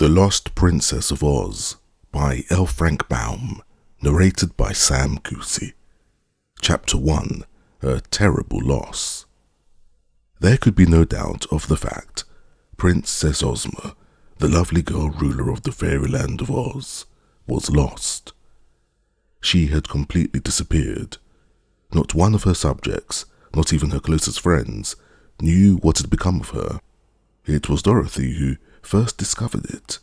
The Lost Princess of Oz by L. Frank Baum, narrated by Sam Kusi. Chapter 1, A Terrible Loss. There could be no doubt of the fact Princess Ozma, the lovely girl ruler of the fairyland of Oz, was lost. She had completely disappeared. Not one of her subjects, not even her closest friends, knew what had become of her. It was Dorothy who first discovered it.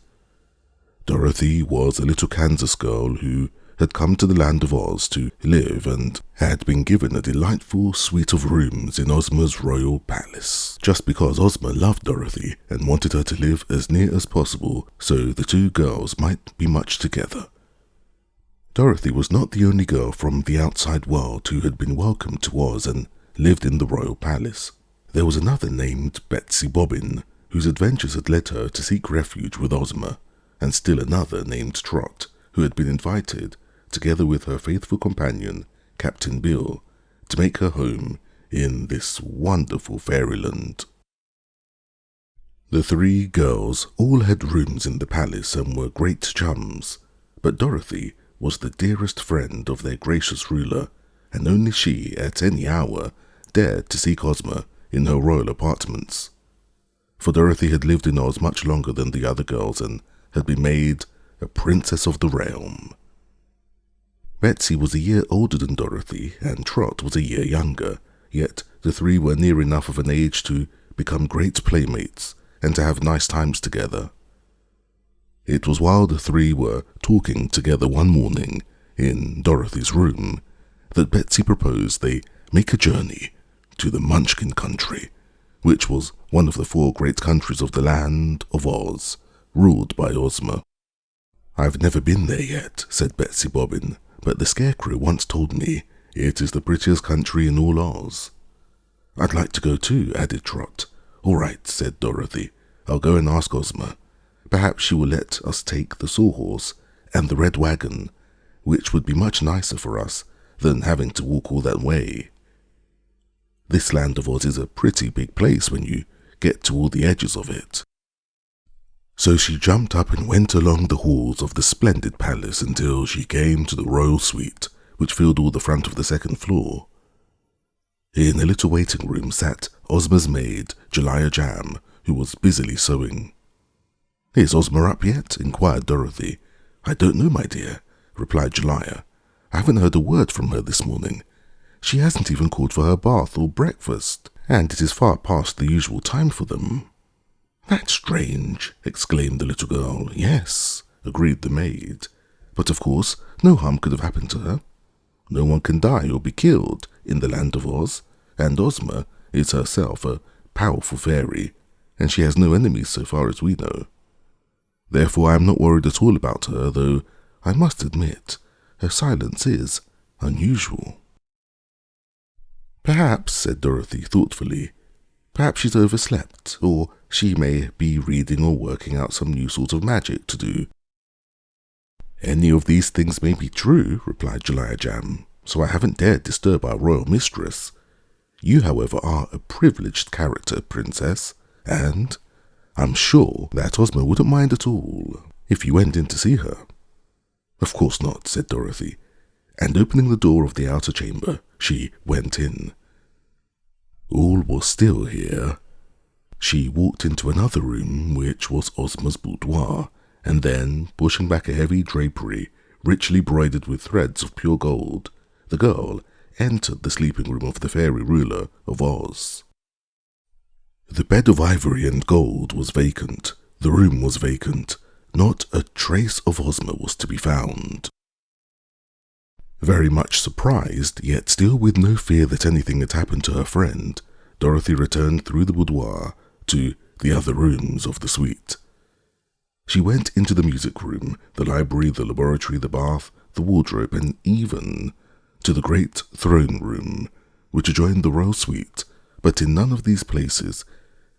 Dorothy was a little Kansas girl who had come to the land of Oz to live and had been given a delightful suite of rooms in Ozma's royal palace, just because Ozma loved Dorothy and wanted her to live as near as possible so the two girls might be much together. Dorothy was not the only girl from the outside world who had been welcomed to Oz and lived in the royal palace. There was another named Betsy Bobbin, whose adventures had led her to seek refuge with Ozma, and still another named Trot, who had been invited, together with her faithful companion, Captain Bill, to make her home in this wonderful fairyland. The three girls all had rooms in the palace and were great chums, but Dorothy was the dearest friend of their gracious ruler, and only she, at any hour, dared to seek Ozma in her royal apartments. For Dorothy had lived in Oz much longer than the other girls and had been made a princess of the realm. Betsy was a year older than Dorothy, and Trot was a year younger, yet the three were near enough of an age to become great playmates and to have nice times together. It was while the three were talking together one morning in Dorothy's room that Betsy proposed they make a journey to the Munchkin country, which was one of the 4 great countries of the land of Oz, ruled by Ozma. "I've never been there yet," said Betsy Bobbin, "but the Scarecrow once told me it is the prettiest country in all Oz." "I'd like to go too," added Trot. "All right," said Dorothy. "I'll go and ask Ozma. Perhaps she will let us take the Sawhorse and the Red Wagon, which would be much nicer for us than having to walk all that way. This land of Oz is a pretty big place when you get to all the edges of it." So she jumped up and went along the halls of the splendid palace until she came to the royal suite, which filled all the front of the 2nd floor. In a little waiting room sat Ozma's maid, Jellia Jam, who was busily sewing. "Is Ozma up yet?" inquired Dorothy. "I don't know, my dear," replied Jellia. "I haven't heard a word from her this morning. She hasn't even called for her bath or breakfast, and it is far past the usual time for them." "That's strange," exclaimed the little girl. "Yes," agreed the maid. "But of course, no harm could have happened to her. No one can die or be killed in the land of Oz, and Ozma is herself a powerful fairy, and she has no enemies so far as we know. Therefore I am not worried at all about her, though I must admit her silence is unusual." "Perhaps," said Dorothy thoughtfully, "perhaps she's overslept, or she may be reading or working out some new sort of magic to do." "Any of these things may be true," replied Jellia Jam, "so I haven't dared disturb our royal mistress. You, however, are a privileged character, Princess, and I'm sure that Ozma wouldn't mind at all if you went in to see her." "Of course not," said Dorothy, and opening the door of the outer chamber, she went in. All was still here. She walked into another room, which was Ozma's boudoir, and then, pushing back a heavy drapery, richly broidered with threads of pure gold, the girl entered the sleeping room of the fairy ruler of Oz. The bed of ivory and gold was vacant. The room was vacant. Not a trace of Ozma was to be found. Very much surprised, yet still with no fear that anything had happened to her friend, Dorothy returned through the boudoir to the other rooms of the suite. She went into the music room, the library, the laboratory, the bath, the wardrobe, and even to the great throne room, which adjoined the royal suite, but in none of these places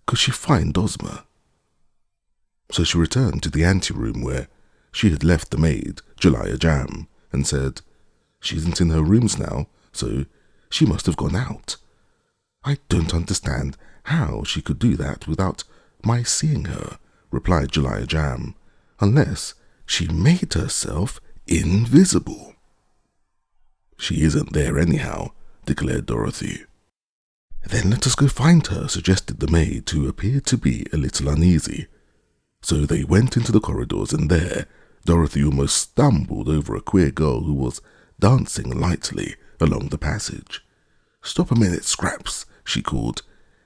could she find Ozma. So she returned to the anteroom where she had left the maid, Jellia Jam, and said, "She isn't in her rooms now, so she must have gone out. I don't understand how she could do that without my seeing her," replied Jellia Jam, unless she made herself invisible. She isn't there anyhow, declared Dorothy. Then let us go find her, suggested the maid, who appeared to be a little uneasy. So they went into the corridors, and there Dorothy almost stumbled over a queer girl who was dancing lightly along the passage. "Stop a minute, Scraps," she called.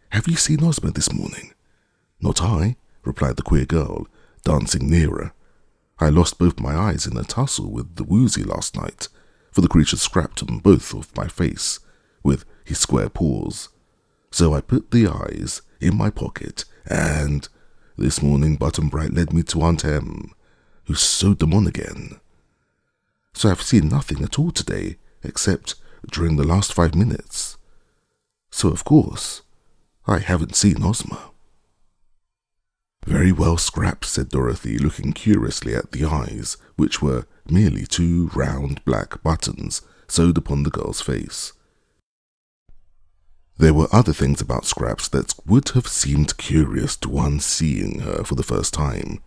"Have you seen Ozma this morning?" "Not I," replied the queer girl, dancing nearer. "I lost both my eyes in a tussle with the woozy last night, for the creature scrapped on both of my face with his square paws. So I put the eyes in my pocket, and this morning Button-Bright led me to Aunt Em, who sewed them on again. So I've seen nothing at all today, except during the last 5 minutes. So, of course, I haven't seen Ozma." "Very well, Scraps," said Dorothy, looking curiously at the eyes, which were merely 2 round black buttons sewed upon the girl's face. There were other things about Scraps that would have seemed curious to one seeing her for the first time.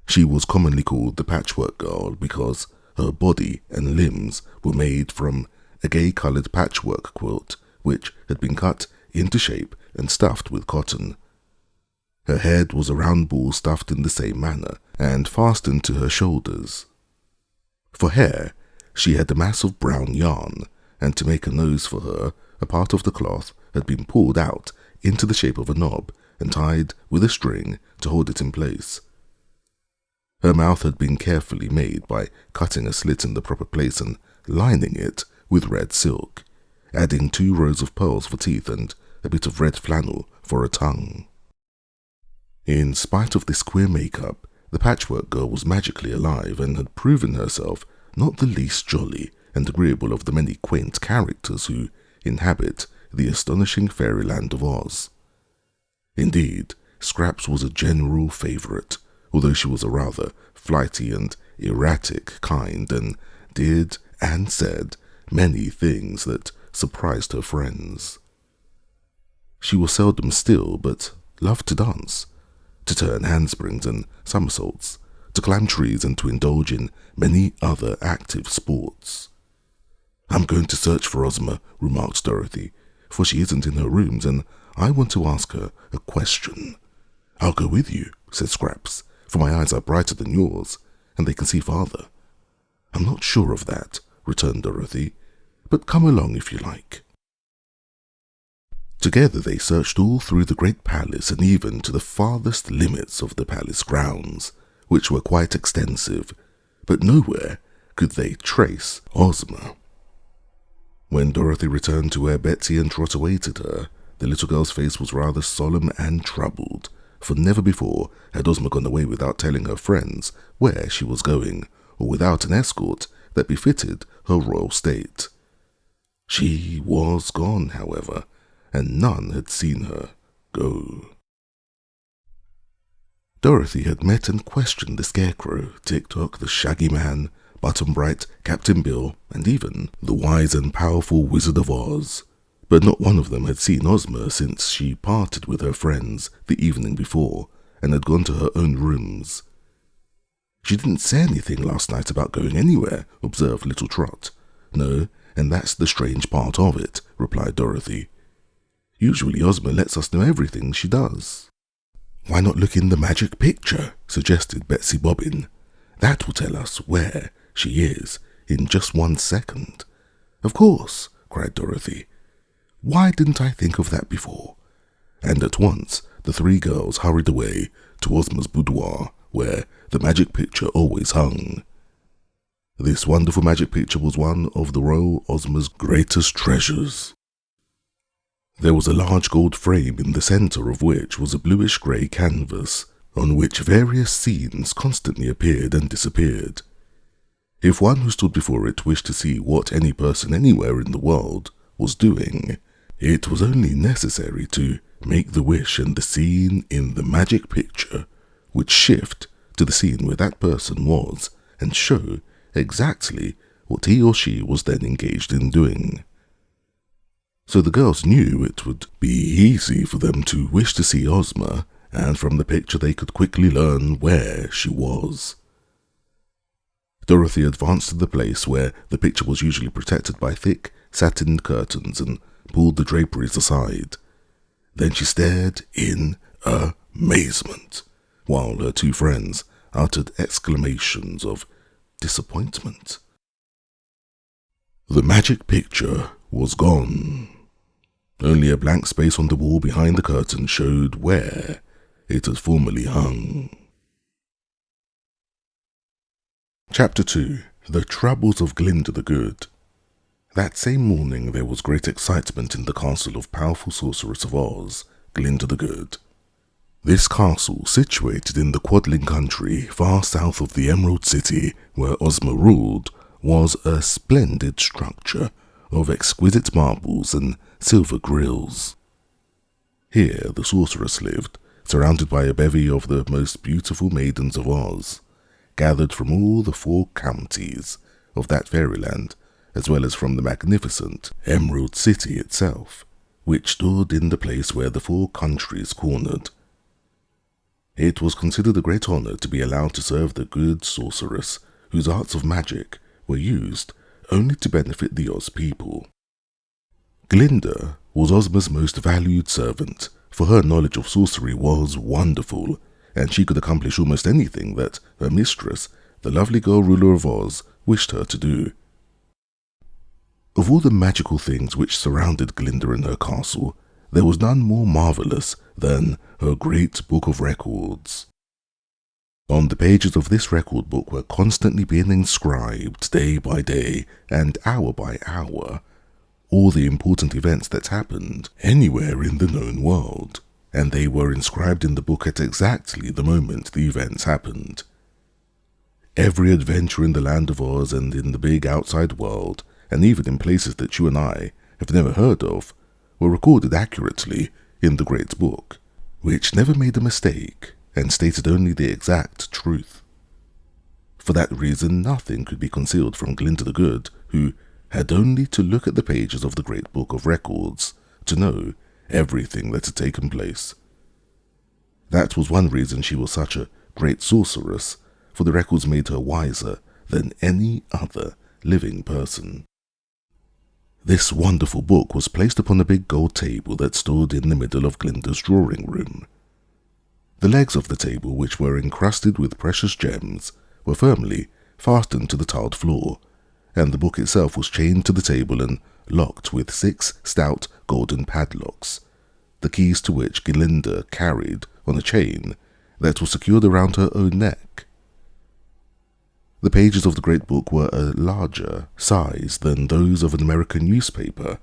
She was commonly called the Patchwork Girl because her body and limbs were made from a gay-coloured patchwork quilt which had been cut into shape and stuffed with cotton. Her head was a round ball stuffed in the same manner and fastened to her shoulders. For hair, she had a mass of brown yarn, and to make a nose for her, a part of the cloth had been pulled out into the shape of a knob and tied with a string to hold it in place. Her mouth had been carefully made by cutting a slit in the proper place and lining it with red silk, adding 2 rows of pearls for teeth and a bit of red flannel for a tongue. In spite of this queer makeup, the Patchwork Girl was magically alive and had proven herself not the least jolly and agreeable of the many quaint characters who inhabit the astonishing fairyland of Oz. Indeed, Scraps was a general favourite, although she was a rather flighty and erratic kind and did and said many things that surprised her friends. She was seldom still, but loved to dance, to turn handsprings and somersaults, to climb trees, and to indulge in many other active sports. "I'm going to search for Ozma," remarked Dorothy, "for she isn't in her rooms, and I want to ask her a question." "I'll go with you," said Scraps, "for my eyes are brighter than yours, and they can see farther." "I'm not sure of that," returned Dorothy, "but come along if you like." Together they searched all through the great palace and even to the farthest limits of the palace grounds, which were quite extensive, but nowhere could they trace Ozma. When Dorothy returned to where Betsy and Trot awaited her, the little girl's face was rather solemn and troubled, for never before had Ozma gone away without telling her friends where she was going, or without an escort that befitted her royal state. She was gone, however, and none had seen her go. Dorothy had met and questioned the Scarecrow, Tick-Tock, the Shaggy Man, Button-Bright, Captain Bill, and even the wise and powerful Wizard of Oz, but not one of them had seen Ozma since she parted with her friends the evening before and had gone to her own rooms. "She didn't say anything last night about going anywhere," observed little Trot. "No, and that's the strange part of it," replied Dorothy. "Usually Ozma lets us know everything she does." "Why not look in the magic picture?" suggested Betsy Bobbin. "That will tell us where she is in just 1 second. "Of course," cried Dorothy. "Why didn't I think of that before?" And at once the 3 girls hurried away to Ozma's boudoir, where the magic picture always hung. This wonderful magic picture was one of the royal Ozma's greatest treasures. There was a large gold frame in the centre of which was a bluish-grey canvas, on which various scenes constantly appeared and disappeared. If one who stood before it wished to see what any person anywhere in the world was doing, it was only necessary to make the wish, and the scene in the magic picture would shift to the scene where that person was and show exactly what he or she was then engaged in doing. So the girls knew it would be easy for them to wish to see Ozma and from the picture they could quickly learn where she was. Dorothy advanced to the place where the picture was usually protected by thick, satin curtains and pulled the draperies aside. Then she stared in amazement, while her two friends uttered exclamations of disappointment. The magic picture was gone. Only a blank space on the wall behind the curtain showed where it had formerly hung. Chapter 2. The Troubles of Glinda the Good. That same morning there was great excitement in the castle of powerful sorceress of Oz, Glinda the Good. This castle, situated in the Quadling country, far south of the Emerald City where Ozma ruled, was a splendid structure of exquisite marbles and silver grills. Here the sorceress lived, surrounded by a bevy of the most beautiful maidens of Oz, gathered from all the 4 counties of that fairyland, as well as from the magnificent Emerald City itself, which stood in the place where the 4 countries cornered. It was considered a great honor to be allowed to serve the good sorceress, whose arts of magic were used only to benefit the Oz people. Glinda was Ozma's most valued servant, for her knowledge of sorcery was wonderful, and she could accomplish almost anything that her mistress, the lovely girl ruler of Oz, wished her to do. Of all the magical things which surrounded Glinda in her castle, there was none more marvelous than her great book of records. On the pages of this record book were constantly being inscribed, day by day and hour by hour, all the important events that happened anywhere in the known world, and they were inscribed in the book at exactly the moment the events happened. Every adventure in the land of Oz and in the big outside world, and even in places that you and I have never heard of, were recorded accurately in the great book, which never made a mistake and stated only the exact truth. For that reason, nothing could be concealed from Glinda the Good, who had only to look at the pages of the great book of records to know everything that had taken place. That was one reason she was such a great sorceress, for the records made her wiser than any other living person. This wonderful book was placed upon a big gold table that stood in the middle of Glinda's drawing room. The legs of the table, which were encrusted with precious gems, were firmly fastened to the tiled floor, and the book itself was chained to the table and locked with 6 stout golden padlocks, the keys to which Glinda carried on a chain that was secured around her own neck. The pages of the great book were a larger size than those of an American newspaper,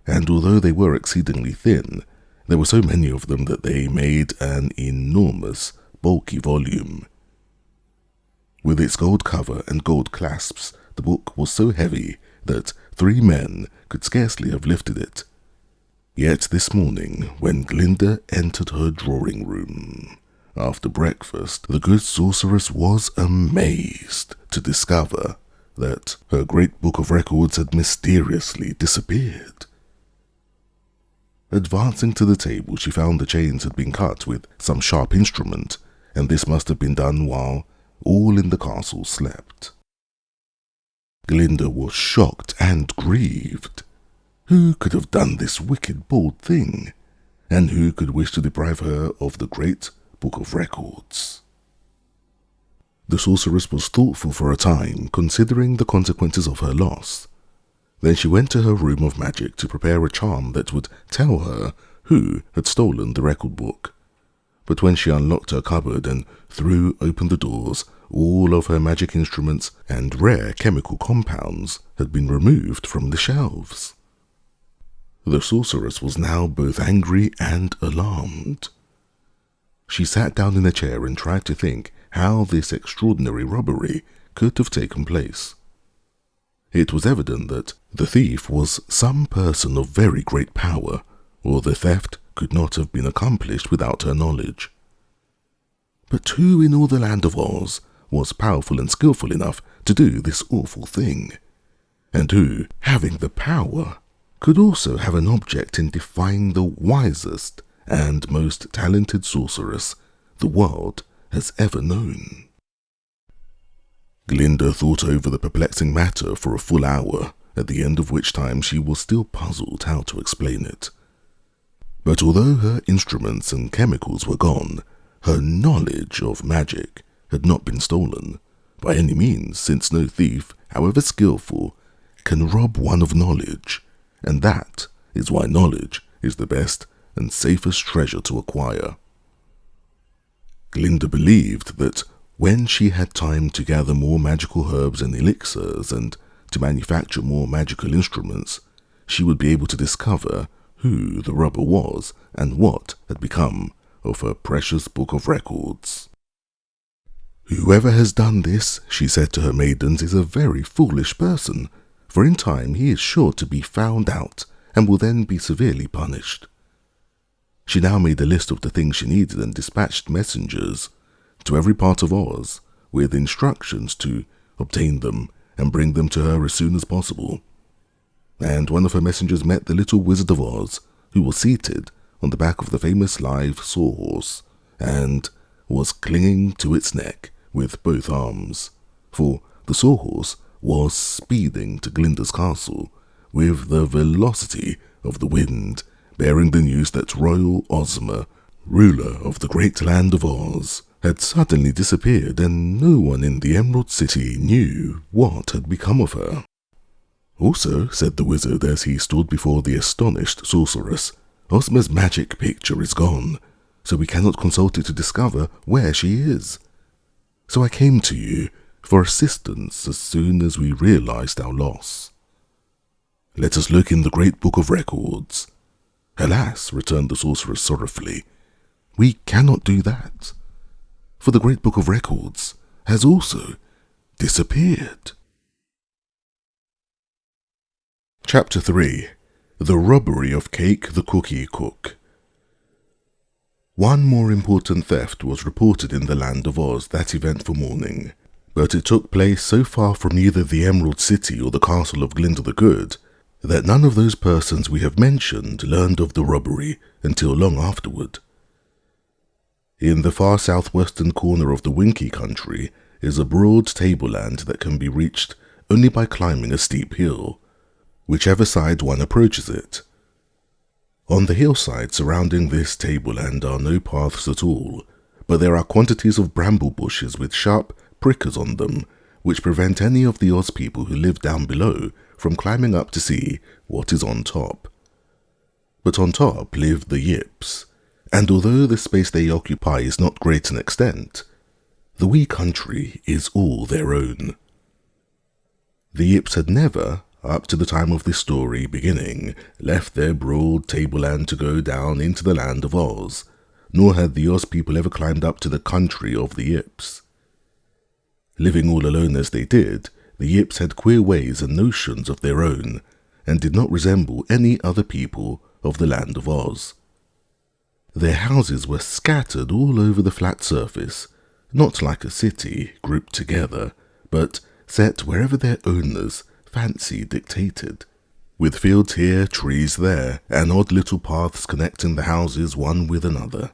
and although they were exceedingly thin, there were so many of them that they made an enormous, bulky volume. With its gold cover and gold clasps, the book was so heavy that 3 men could scarcely have lifted it. Yet this morning, when Glinda entered her drawing room after breakfast, the good sorceress was amazed to discover that her great book of records had mysteriously disappeared. Advancing to the table, she found the chains had been cut with some sharp instrument, and this must have been done while all in the castle slept. Glinda was shocked and grieved. Who could have done this wicked, bold thing? And who could wish to deprive her of the great book of records? The sorceress was thoughtful for a time, considering the consequences of her loss. Then she went to her room of magic to prepare a charm that would tell her who had stolen the record book. But when she unlocked her cupboard and threw open the doors, all of her magic instruments and rare chemical compounds had been removed from the shelves. The sorceress was now both angry and alarmed. She sat down in a chair and tried to think how this extraordinary robbery could have taken place. It was evident that the thief was some person of very great power, or the theft could not have been accomplished without her knowledge. But who in all the land of Oz was powerful and skillful enough to do this awful thing? And who, having the power, could also have an object in defying the wisest and most talented sorceress the world has ever known. Glinda thought over the perplexing matter for a full hour, at the end of which time she was still puzzled how to explain it. But although her instruments and chemicals were gone, her knowledge of magic had not been stolen, by any means, since no thief, however skillful, can rob one of knowledge, and that is why knowledge is the best and safest treasure to acquire. Glinda believed that when she had time to gather more magical herbs and elixirs and to manufacture more magical instruments, she would be able to discover who the robber was and what had become of her precious book of records. "Whoever has done this," she said to her maidens, "is a very foolish person, for in time he is sure to be found out and will then be severely punished." She now made a list of the things she needed and dispatched messengers to every part of Oz with instructions to obtain them and bring them to her as soon as possible. And one of her messengers met the little Wizard of Oz, who was seated on the back of the famous live sawhorse and was clinging to its neck with both arms, for the sawhorse was speeding to Glinda's castle with the velocity of the wind, bearing the news that Royal Ozma, ruler of the great land of Oz, had suddenly disappeared and no one in the Emerald City knew what had become of her. "Also," said the wizard as he stood before the astonished sorceress, "Ozma's magic picture is gone, so we cannot consult it to discover where she is. So I came to you for assistance as soon as we realized our loss. Let us look in the great book of records." "Alas," returned the sorceress sorrowfully, "we cannot do that, for the great book of records has also disappeared." Chapter 3. The Robbery of Cake the Cookie Cook. One more important theft was reported in the land of Oz that eventful morning, but it took place so far from either the Emerald City or the castle of Glinda the Good that none of those persons we have mentioned learned of the robbery until long afterward. In the far southwestern corner of the Winkie country is a broad tableland that can be reached only by climbing a steep hill, whichever side one approaches it. On the hillside surrounding this tableland are no paths at all, but there are quantities of bramble bushes with sharp prickers on them, which prevent any of the Oz people who live down below from climbing up to see what is on top. But on top live the Yips, and although the space they occupy is not great in extent, the wee country is all their own. The Yips had never, up to the time of this story beginning, left their broad tableland to go down into the land of Oz, nor had the Oz people ever climbed up to the country of the Yips. Living all alone as they did, the Yips had queer ways and notions of their own, and did not resemble any other people of the land of Oz. Their houses were scattered all over the flat surface, not like a city grouped together, but set wherever their owners' fancy dictated, with fields here, trees there, and odd little paths connecting the houses one with another.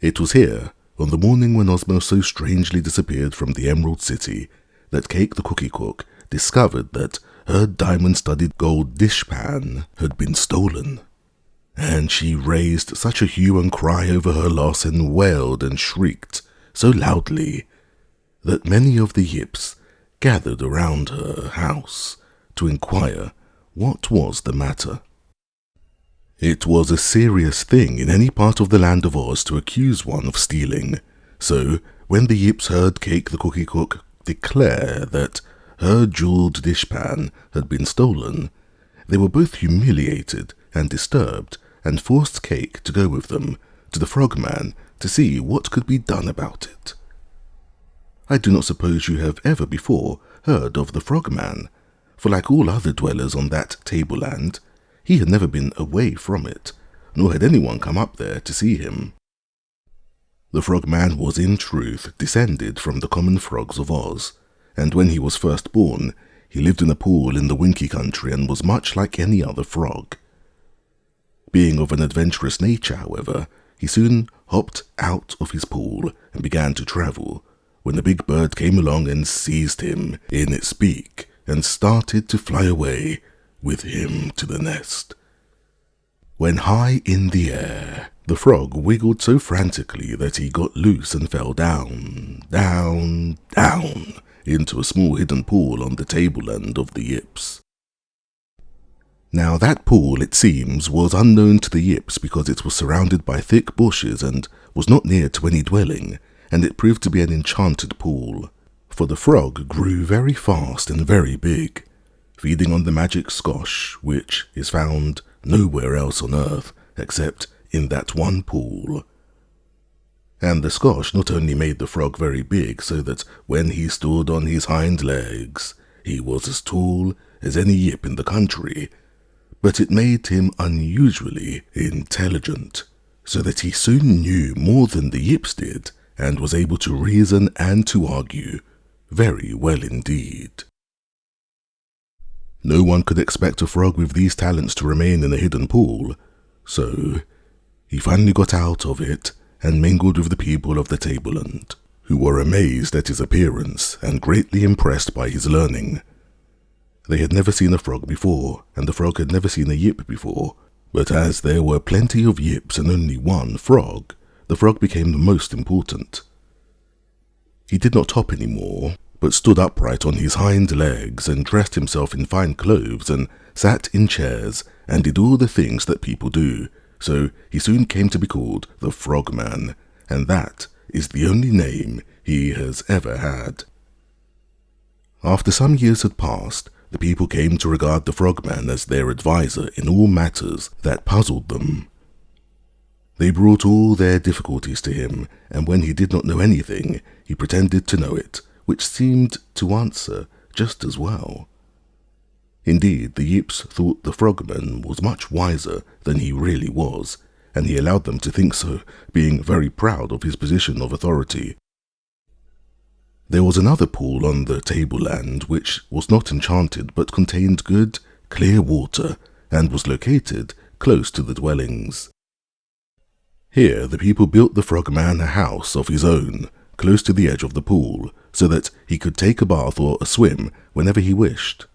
It was here, on the morning when Ozma so strangely disappeared from the Emerald City, that Cake the Cookie Cook discovered that her diamond-studded gold dishpan had been stolen, and she raised such a hue and cry over her loss and wailed and shrieked so loudly that many of the Yips gathered around her house to inquire what was the matter. It was a serious thing in any part of the land of Oz to accuse one of stealing, so when the Yips heard Cake the Cookie Cook declare that her jeweled dishpan had been stolen, they were both humiliated and disturbed, and forced Cake to go with them to the Frogman to see what could be done about it. I do not suppose you have ever before heard of the Frogman, for like all other dwellers on that tableland, he had never been away from it, nor had anyone come up there to see him. The Frogman was in truth descended from the common frogs of Oz, and when he was first born, he lived in a pool in the Winkie country and was much like any other frog. Being of an adventurous nature, however, he soon hopped out of his pool and began to travel, when a big bird came along and seized him in its beak and started to fly away with him to the nest. When high in the air, the frog wiggled so frantically that he got loose and fell down, down, down, into a small hidden pool on the tableland of the Yips. Now that pool, it seems, was unknown to the Yips because it was surrounded by thick bushes and was not near to any dwelling, and it proved to be an enchanted pool, for the frog grew very fast and very big, feeding on the magic squash, which is found nowhere else on earth except in that one pool. And the squash not only made the frog very big so that when he stood on his hind legs, he was as tall as any Yip in the country, but it made him unusually intelligent, so that he soon knew more than the Yips did, and was able to reason and to argue very well indeed. No one could expect a frog with these talents to remain in a hidden pool, so he finally got out of it and mingled with the people of the tableland, who were amazed at his appearance and greatly impressed by his learning. They had never seen a frog before, and the frog had never seen a Yip before, but as there were plenty of Yips and only one frog, the frog became the most important. He did not hop anymore, but stood upright on his hind legs and dressed himself in fine clothes and sat in chairs and did all the things that people do, so he soon came to be called the Frogman, and that is the only name he has ever had. After some years had passed, the people came to regard the Frogman as their advisor in all matters that puzzled them. They brought all their difficulties to him, and when he did not know anything, he pretended to know it, which seemed to answer just as well. Indeed, the Yips thought the Frogman was much wiser than he really was, and he allowed them to think so, being very proud of his position of authority. There was another pool on the tableland which was not enchanted but contained good, clear water, and was located close to the dwellings. Here the people built the Frogman a house of his own, close to the edge of the pool, so that he could take a bath or a swim whenever he wished.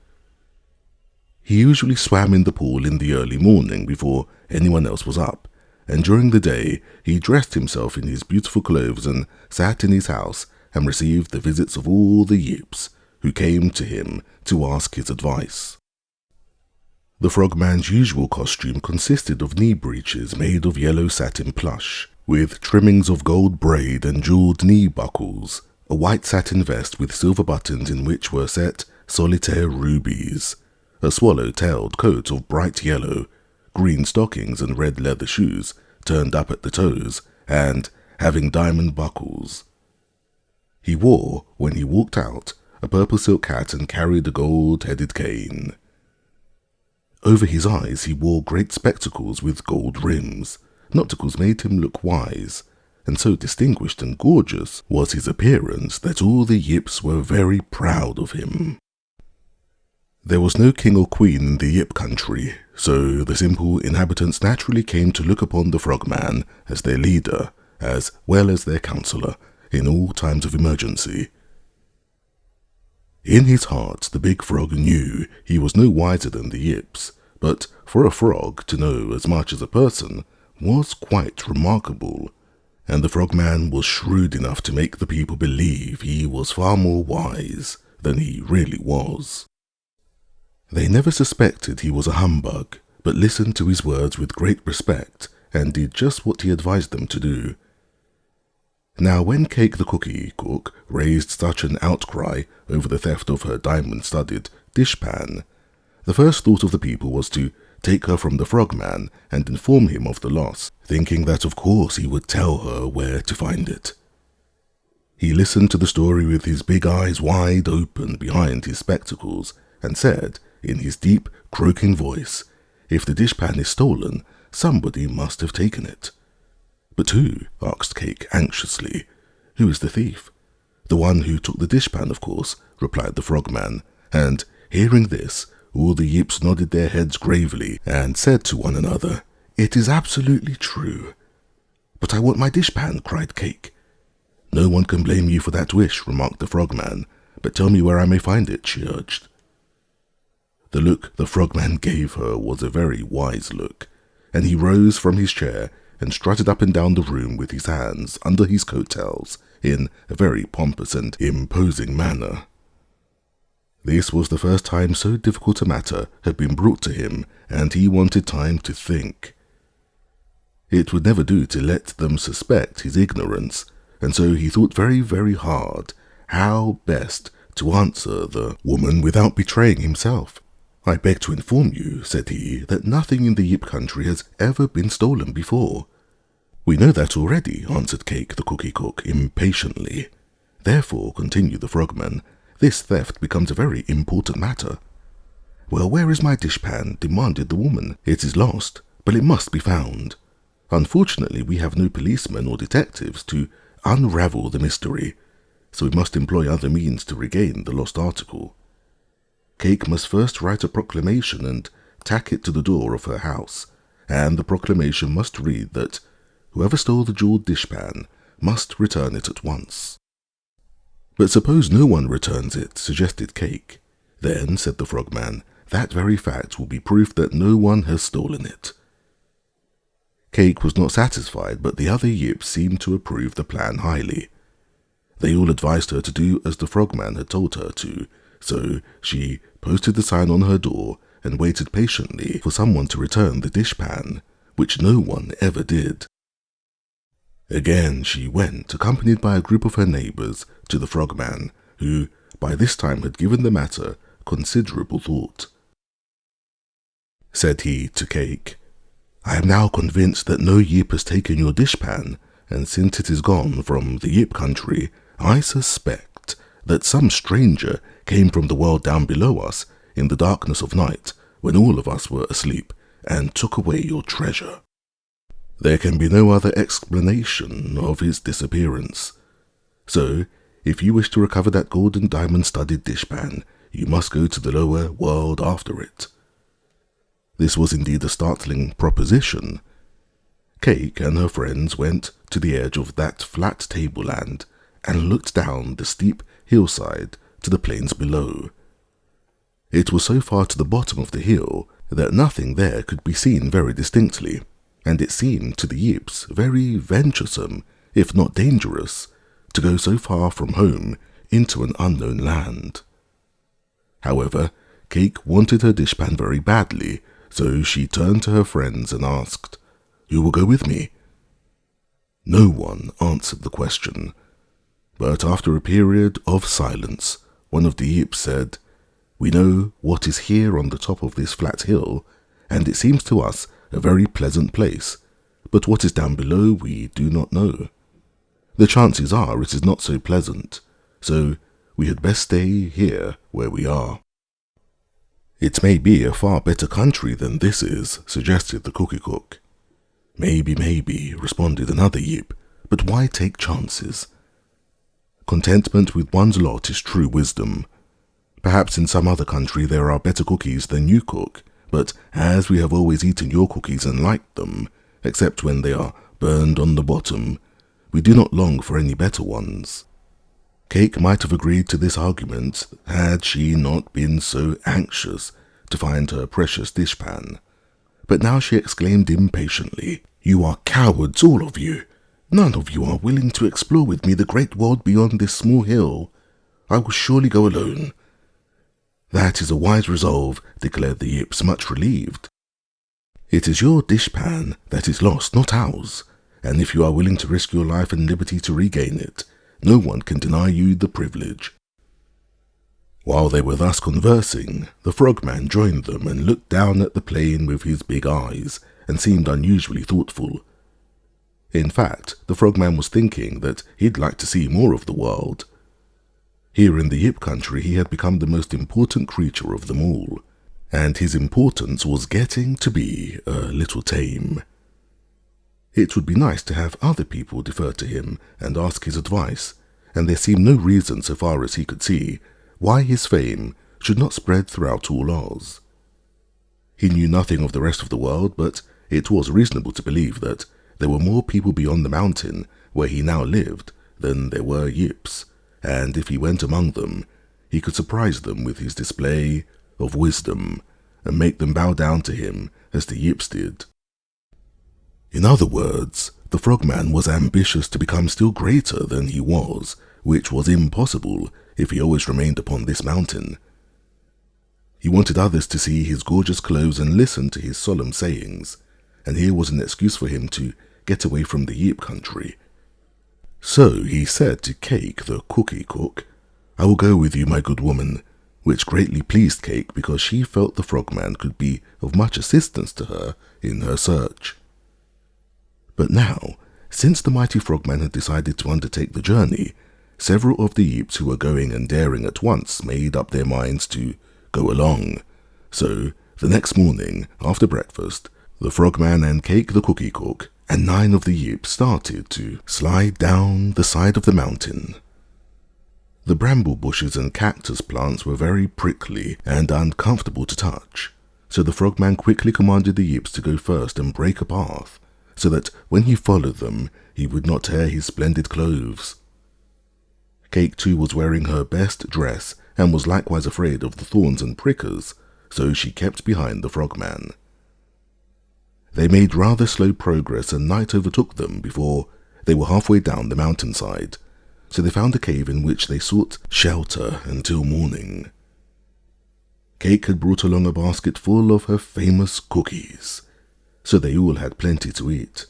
He usually swam in the pool in the early morning before anyone else was up, and during the day he dressed himself in his beautiful clothes and sat in his house and received the visits of all the Yips who came to him to ask his advice. The Frogman's usual costume consisted of knee breeches made of yellow satin plush, with trimmings of gold braid and jeweled knee buckles, a white satin vest with silver buttons in which were set solitaire rubies, a swallow-tailed coat of bright yellow, green stockings and red leather shoes turned up at the toes, and having diamond buckles. He wore, when he walked out, a purple silk hat and carried a gold-headed cane. Over his eyes he wore great spectacles with gold rims. Nocticles made him look wise, and so distinguished and gorgeous was his appearance that all the Yips were very proud of him. There was no king or queen in the Yip country, so the simple inhabitants naturally came to look upon the Frogman as their leader, as well as their counselor, in all times of emergency. In his heart the big frog knew he was no wiser than the Yips, but for a frog to know as much as a person was quite remarkable, and the Frogman was shrewd enough to make the people believe he was far more wise than he really was. They never suspected he was a humbug, but listened to his words with great respect and did just what he advised them to do. Now when Cake the cookie cook raised such an outcry over the theft of her diamond-studded dishpan, the first thought of the people was to take her from the Frogman and inform him of the loss, thinking that of course he would tell her where to find it. He listened to the story with his big eyes wide open behind his spectacles and said, in his deep, croaking voice, "If the dishpan is stolen, somebody must have taken it." "But who?" asked Cake anxiously. "Who is the thief?" "The one who took the dishpan, of course," replied the Frogman, and, hearing this, all the Yips nodded their heads gravely and said to one another, "It is absolutely true." "But I want my dishpan," cried Cake. "No one can blame you for that wish," remarked the Frogman, "but tell me where I may find it," she urged. The look the Frogman gave her was a very wise look, and he rose from his chair and strutted up and down the room with his hands under his coattails in a very pompous and imposing manner. This was the first time so difficult a matter had been brought to him, and he wanted time to think. It would never do to let them suspect his ignorance, and so he thought very, very hard how best to answer the woman without betraying himself. "I beg to inform you," said he, "that nothing in the Yip country has ever been stolen before." "We know that already," answered Cake the Cookie Cook impatiently. "Therefore," continued the Frogman, "this theft becomes a very important matter." "Well, where is my dishpan?" demanded the woman. "It is lost, but it must be found. Unfortunately, we have no policemen or detectives to unravel the mystery, so we must employ other means to regain the lost article. Cake must first write a proclamation and tack it to the door of her house, and the proclamation must read that whoever stole the jeweled dishpan must return it at once." "But suppose no one returns it," suggested Cake. "Then," said the Frogman, "that very fact will be proof that no one has stolen it." Cake was not satisfied, but the other Yips seemed to approve the plan highly. They all advised her to do as the Frogman had told her to, so she posted the sign on her door and waited patiently for someone to return the dishpan, which no one ever did. Again she went, accompanied by a group of her neighbours, to the Frogman, who by this time had given the matter considerable thought. Said he to Cake, "I am now convinced that no Yip has taken your dishpan, and since it is gone from the Yip country, I suspect that some stranger came from the world down below us in the darkness of night when all of us were asleep and took away your treasure. There can be no other explanation of his disappearance. So, if you wish to recover that gold and diamond-studded dishpan, you must go to the lower world after it." This was indeed a startling proposition. Cake and her friends went to the edge of that flat tableland and looked down the steep hillside to the plains below. It was so far to the bottom of the hill that nothing there could be seen very distinctly, and it seemed to the Yips very venturesome, if not dangerous, to go so far from home into an unknown land. However, Cake wanted her dishpan very badly, so she turned to her friends and asked, "Who will go with me?" No one answered the question, but after a period of silence, one of the Yips said, "We know what is here on the top of this flat hill, and it seems to us a very pleasant place, but what is down below we do not know. The chances are it is not so pleasant, so we had best stay here where we are." "It may be a far better country than this is," suggested the Cookie Cook. Maybe," responded another Yip, "but why take chances? Contentment with one's lot is true wisdom. Perhaps in some other country there are better cookies than you cook, but as we have always eaten your cookies and liked them, except when they are burned on the bottom, we do not long for any better ones." Cake might have agreed to this argument had she not been so anxious to find her precious dishpan. But now she exclaimed impatiently, "You are cowards, all of you! None of you are willing to explore with me the great world beyond this small hill. I will surely go alone." "That is a wise resolve," declared the Yips, much relieved. "It is your dishpan that is lost, not ours, and if you are willing to risk your life and liberty to regain it, no one can deny you the privilege." While they were thus conversing, the Frogman joined them and looked down at the plain with his big eyes, and seemed unusually thoughtful. In fact, the Frogman was thinking that he'd like to see more of the world. Here in the Yip country he had become the most important creature of them all, and his importance was getting to be a little tame. It would be nice to have other people defer to him and ask his advice, and there seemed no reason, so far as he could see, why his fame should not spread throughout all Oz. He knew nothing of the rest of the world, but it was reasonable to believe that there were more people beyond the mountain where he now lived than there were Yips, and if he went among them, he could surprise them with his display of wisdom and make them bow down to him as the Yips did. In other words, the Frogman was ambitious to become still greater than he was, which was impossible if he always remained upon this mountain. He wanted others to see his gorgeous clothes and listen to his solemn sayings, and here was an excuse for him to get away from the Yip country. So he said to Cake, the cookie cook, "I will go with you, my good woman," which greatly pleased Cake because she felt the Frogman could be of much assistance to her in her search. But now, since the mighty Frogman had decided to undertake the journey, several of the Yips who were going and daring at once made up their minds to go along. So, the next morning, after breakfast, the Frogman and Cake the cookie cook and 9 of the Yips started to slide down the side of the mountain. The bramble bushes and cactus plants were very prickly and uncomfortable to touch, so the Frogman quickly commanded the Yips to go first and break a path, so that when he followed them, he would not tear his splendid clothes. Cake too was wearing her best dress and was likewise afraid of the thorns and prickers, so she kept behind the Frogman. They made rather slow progress and night overtook them before they were halfway down the mountainside, so they found a cave in which they sought shelter until morning. Cake had brought along a basket full of her famous cookies, so they all had plenty to eat.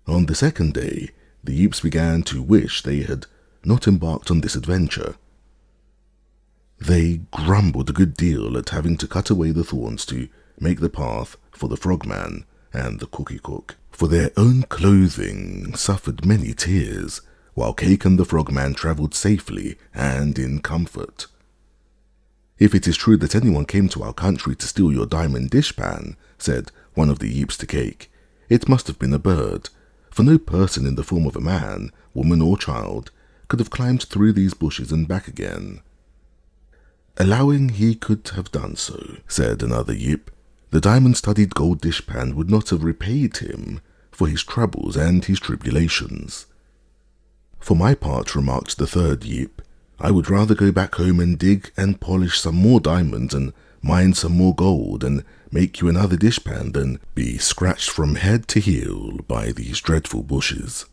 On the second day, the Yips began to wish they had not embarked on this adventure. They grumbled a good deal at having to cut away the thorns to make the path for the Frogman and the cookie cook. For their own clothing suffered many tears, while Cake and the Frogman travelled safely and in comfort. "If it is true that anyone came to our country to steal your diamond dishpan," said one of the Yips to Cake, "it must have been a bird, for no person in the form of a man, woman or child could have climbed through these bushes and back again." "Allowing he could have done so," said another Yip, "the diamond-studded gold dishpan would not have repaid him for his troubles and his tribulations." "For my part," remarked the third Yip, "I would rather go back home and dig and polish some more diamonds and mine some more gold and make you another dishpan than be scratched from head to heel by these dreadful bushes.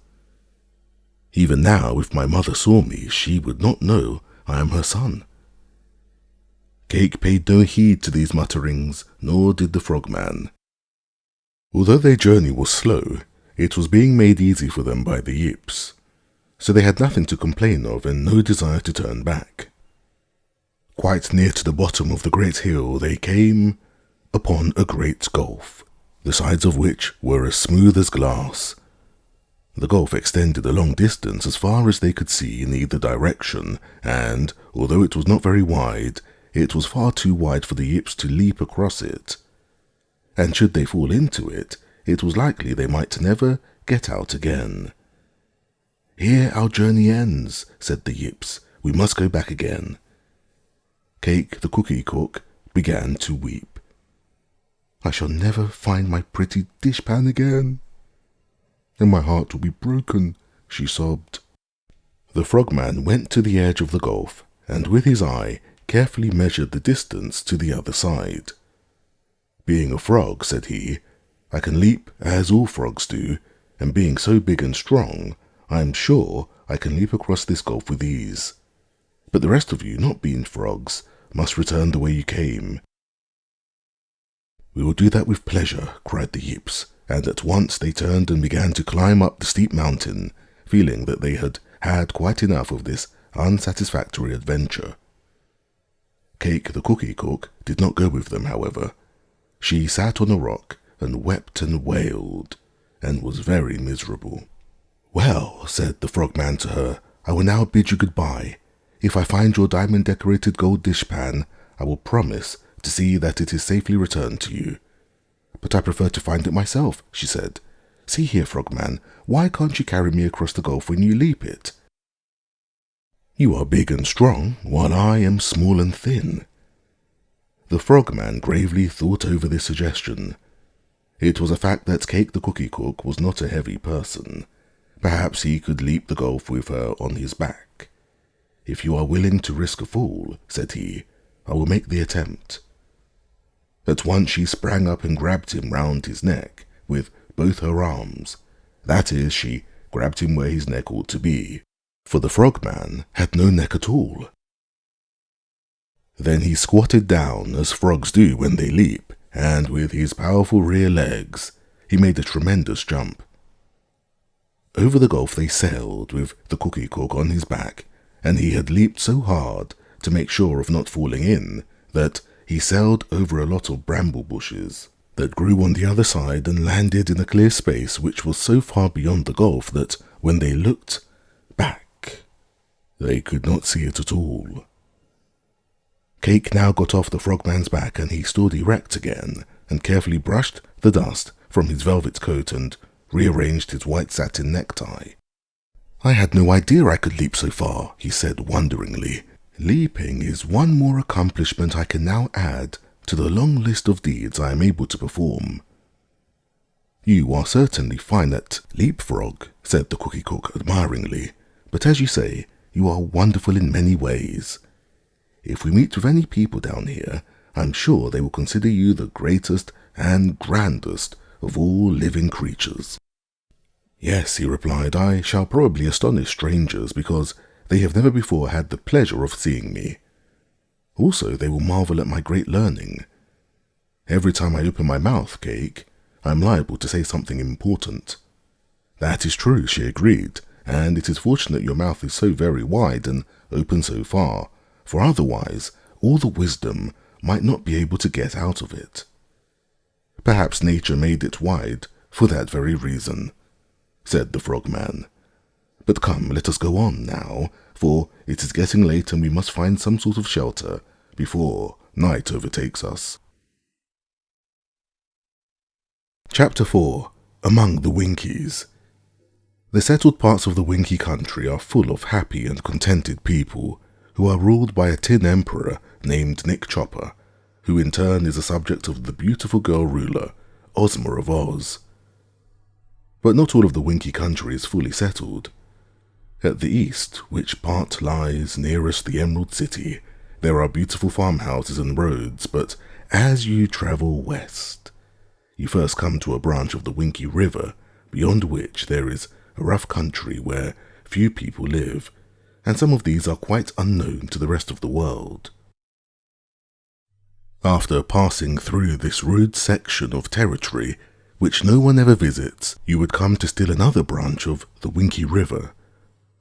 Even now, if my mother saw me, she would not know I am her son." Cake paid no heed to these mutterings, nor did the Frogman. Although their journey was slow, it was being made easy for them by the Yips, so they had nothing to complain of and no desire to turn back. Quite near to the bottom of the great hill, they came upon a great gulf, the sides of which were as smooth as glass. The gulf extended a long distance as far as they could see in either direction, and, although it was not very wide, it was far too wide for the Yips to leap across it. And should they fall into it, it was likely they might never get out again. "Here our journey ends," said the Yips. "We must go back again." Cake, the cookie cook, began to weep. "I shall never find my pretty dishpan again, and my heart will be broken," she sobbed. The Frogman went to the edge of the gulf, and with his eye carefully measured the distance to the other side. "Being a frog," said he, "I can leap as all frogs do, and being so big and strong, I am sure I can leap across this gulf with ease. But the rest of you, not being frogs, must return the way you came." "We will do that with pleasure," cried the Yips, and at once they turned and began to climb up the steep mountain, feeling that they had had quite enough of this unsatisfactory adventure. Cake, the cookie cook, did not go with them, however. She sat on a rock and wept and wailed, and was very miserable. "Well," said the Frogman to her, "I will now bid you goodbye. If I find your diamond-decorated gold dishpan, I will promise to see that it is safely returned to you." "But I prefer to find it myself," she said. "See here, Frogman, why can't you carry me across the gulf when you leap it? You are big and strong, while I am small and thin." The Frogman gravely thought over this suggestion. It was a fact that Cake the Cookie Cook was not a heavy person. Perhaps he could leap the gulf with her on his back. "If you are willing to risk a fall," said he, "I will make the attempt." At once she sprang up and grabbed him round his neck with both her arms. That is, she grabbed him where his neck ought to be, for the frogman had no neck at all. Then he squatted down, as frogs do when they leap, and with his powerful rear legs, he made a tremendous jump. Over the gulf they sailed, with the cookie cook on his back, and he had leaped so hard to make sure of not falling in that he sailed over a lot of bramble bushes that grew on the other side and landed in a clear space which was so far beyond the gulf that when they looked back, they could not see it at all. Cake now got off the frogman's back, and he stood erect again and carefully brushed the dust from his velvet coat and rearranged his white satin necktie. "I had no idea I could leap so far," he said wonderingly. "Leaping is one more accomplishment I can now add to the long list of deeds I am able to perform." "You are certainly fine at leapfrog," said the cookie cook admiringly, "but as you say, you are wonderful in many ways. If we meet with any people down here, I'm sure they will consider you the greatest and grandest of all living creatures." "Yes," he replied, "I shall probably astonish strangers because they have never before had the pleasure of seeing me. Also, they will marvel at my great learning. Every time I open my mouth, Cake, I am liable to say something important." "That is true," she agreed, "and it is fortunate your mouth is so very wide and open so far, for otherwise all the wisdom might not be able to get out of it. Perhaps nature made it wide for that very reason," said the frogman. "But come, let us go on now, for it is getting late and we must find some sort of shelter before night overtakes us." Chapter 4. Among the Winkies. The settled parts of the Winky country are full of happy and contented people who are ruled by a tin emperor named Nick Chopper, who in turn is the subject of the beautiful girl ruler, Ozma of Oz. But not all of the Winky country is fully settled. At the east, which part lies nearest the Emerald City, there are beautiful farmhouses and roads, but as you travel west, you first come to a branch of the Winky River, beyond which there is a rough country where few people live, and some of these are quite unknown to the rest of the world. After passing through this rude section of territory, which no one ever visits, you would come to still another branch of the Winky River,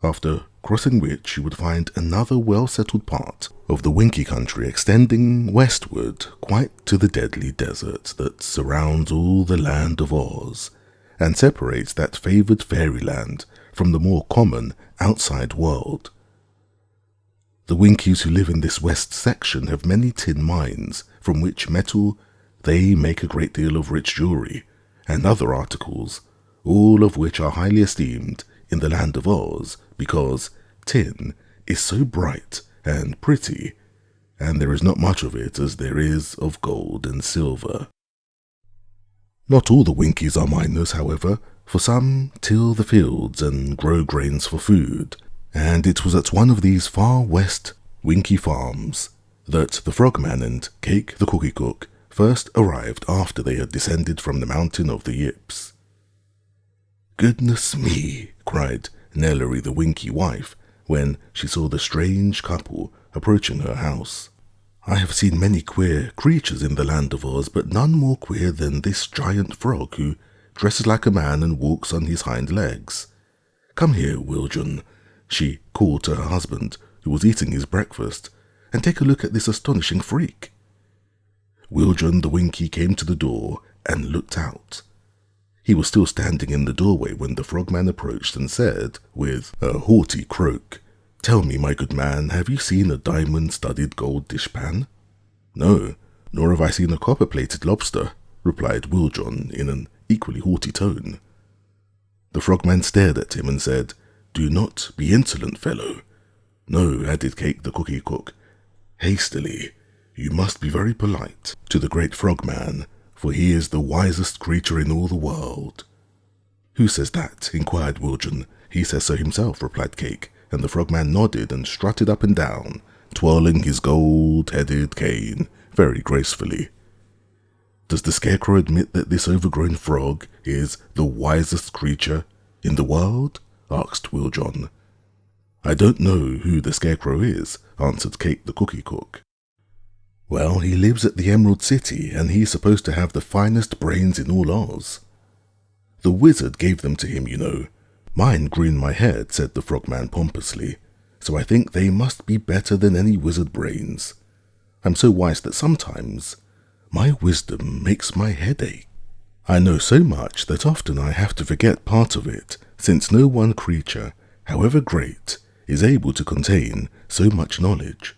after crossing which you would find another well-settled part of the Winky country extending westward quite to the deadly desert that surrounds all the land of Oz and separates that favoured fairyland from the more common outside world. The Winkies who live in this west section have many tin mines from which metal they make a great deal of rich jewelry and other articles, all of which are highly esteemed in the land of Oz because tin is so bright and pretty, and there is not much of it as there is of gold and silver. Not all the Winkies are miners, however, for some till the fields and grow grains for food, and it was at one of these far west Winky farms that the frogman and Cake the cookie cook first arrived after they had descended from the mountain of the Yips. "Goodness me," cried Nellery the Winky wife when she saw the strange couple approaching her house. "I have seen many queer creatures in the land of Oz, but none more queer than this giant frog who dresses like a man and walks on his hind legs. Come here, Wiljon," she called to her husband, who was eating his breakfast, "and take a look at this astonishing freak." Wiljon the Winky came to the door and looked out. He was still standing in the doorway when the frogman approached and said, with a haughty croak, "Tell me, my good man, have you seen a diamond-studded gold dishpan?" "No, nor have I seen a copper-plated lobster," replied Wiljon in an equally haughty tone. The frogman stared at him and said, "Do not be insolent, fellow." "No," added Cake the cookie cook, hastily, "you must be very polite to the great frogman, for he is the wisest creature in all the world." "Who says that?" inquired Wiljon. "He says so himself," replied Cake, and the Frogman nodded and strutted up and down, twirling his gold-headed cane very gracefully. "Does the Scarecrow admit that this overgrown frog is the wisest creature in the world?" asked Wiljon. "I don't know who the Scarecrow is," answered Cake the Cookie Cook. "Well, he lives at the Emerald City, and he's supposed to have the finest brains in all Oz. The wizard gave them to him, you know. Mine grew in my head," said the Frogman pompously, "so I think they must be better than any wizard brains. I'm so wise that sometimes my wisdom makes my head ache. I know so much that often I have to forget part of it, since no one creature, however great, is able to contain so much knowledge."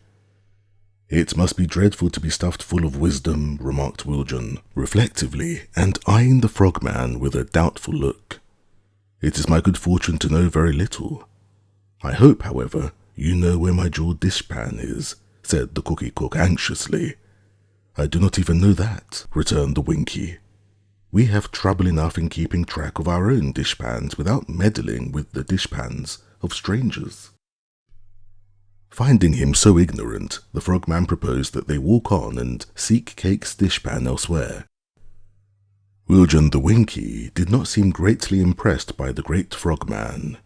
"It must be dreadful to be stuffed full of wisdom," remarked Wiljon, reflectively, and eyeing the Frogman with a doubtful look. "It is my good fortune to know very little. I hope, however, you know where my jeweled dishpan is," said the Cookie Cook anxiously. "I do not even know that," returned the Winkie. "We have trouble enough in keeping track of our own dishpans without meddling with the dishpans of strangers." Finding him so ignorant, the Frogman proposed that they walk on and seek Cake's dishpan elsewhere. Wiljon the Winkie did not seem greatly impressed by the great Frogman,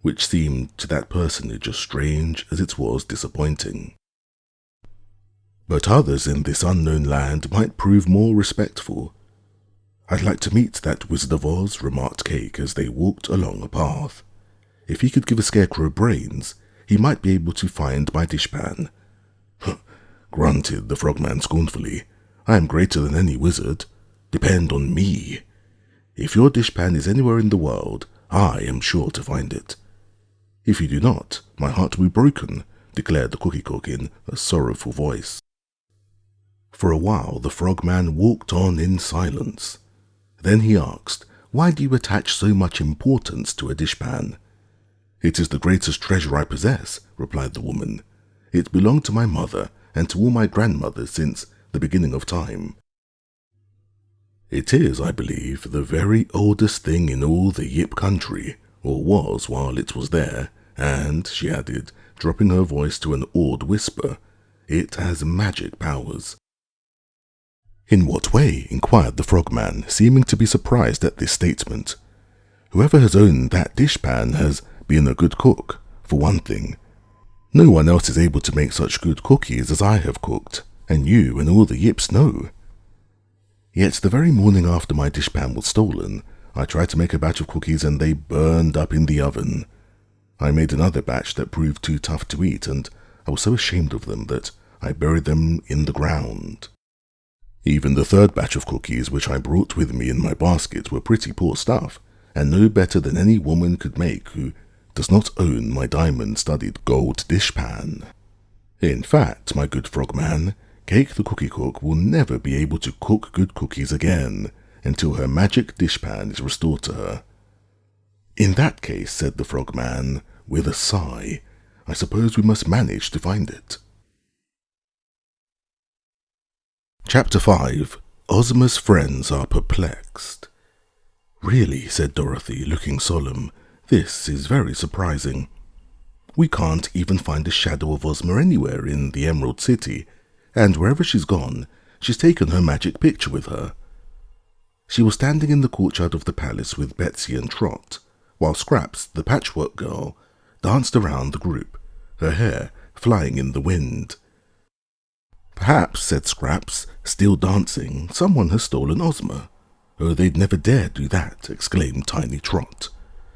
which seemed to that personage as strange as it was disappointing. But others in this unknown land might prove more respectful. "I'd like to meet that Wizard of Oz," remarked Cake as they walked along a path. "If he could give a Scarecrow brains, he might be able to find my dishpan." Grunted the Frogman scornfully. "I am greater than any wizard. Depend on me. If your dishpan is anywhere in the world, I am sure to find it." "If you do not, my heart will be broken," declared the Cookie Cook in a sorrowful voice. For a while the Frogman walked on in silence. Then he asked, "Why do you attach so much importance to a dishpan?" "It is the greatest treasure I possess," replied the woman. "It belonged to my mother and to all my grandmothers since the beginning of time. It is, I believe, the very oldest thing in all the Yip country, or was while it was there, and," she added, dropping her voice to an awed whisper, "it has magic powers." "In what way?" inquired the Frogman, seeming to be surprised at this statement. "Whoever has owned that dishpan has been a good cook, for one thing. No one else is able to make such good cookies as I have cooked, and you and all the Yips know. Yet the very morning after my dishpan was stolen, I tried to make a batch of cookies and they burned up in the oven. I made another batch that proved too tough to eat, and I was so ashamed of them that I buried them in the ground. Even the third batch of cookies which I brought with me in my basket were pretty poor stuff, and no better than any woman could make who does not own my diamond-studded gold dishpan. In fact, my good Frogman, Cake the Cookie Cook will never be able to cook good cookies again until her magic dishpan is restored to her." "In that case," said the Frogman, with a sigh, "I suppose we must manage to find it." Chapter 5. Ozma's Friends Are Perplexed. "Really," said Dorothy, looking solemn, "this is very surprising. We can't even find a shadow of Ozma anywhere in the Emerald City, and wherever she's gone, she's taken her magic picture with her." She was standing in the courtyard of the palace with Betsy and Trot, while Scraps, the patchwork girl, danced around the group, her hair flying in the wind. "Perhaps," said Scraps, still dancing, "someone has stolen Ozma." "Oh, they'd never dare do that," exclaimed Tiny Trot.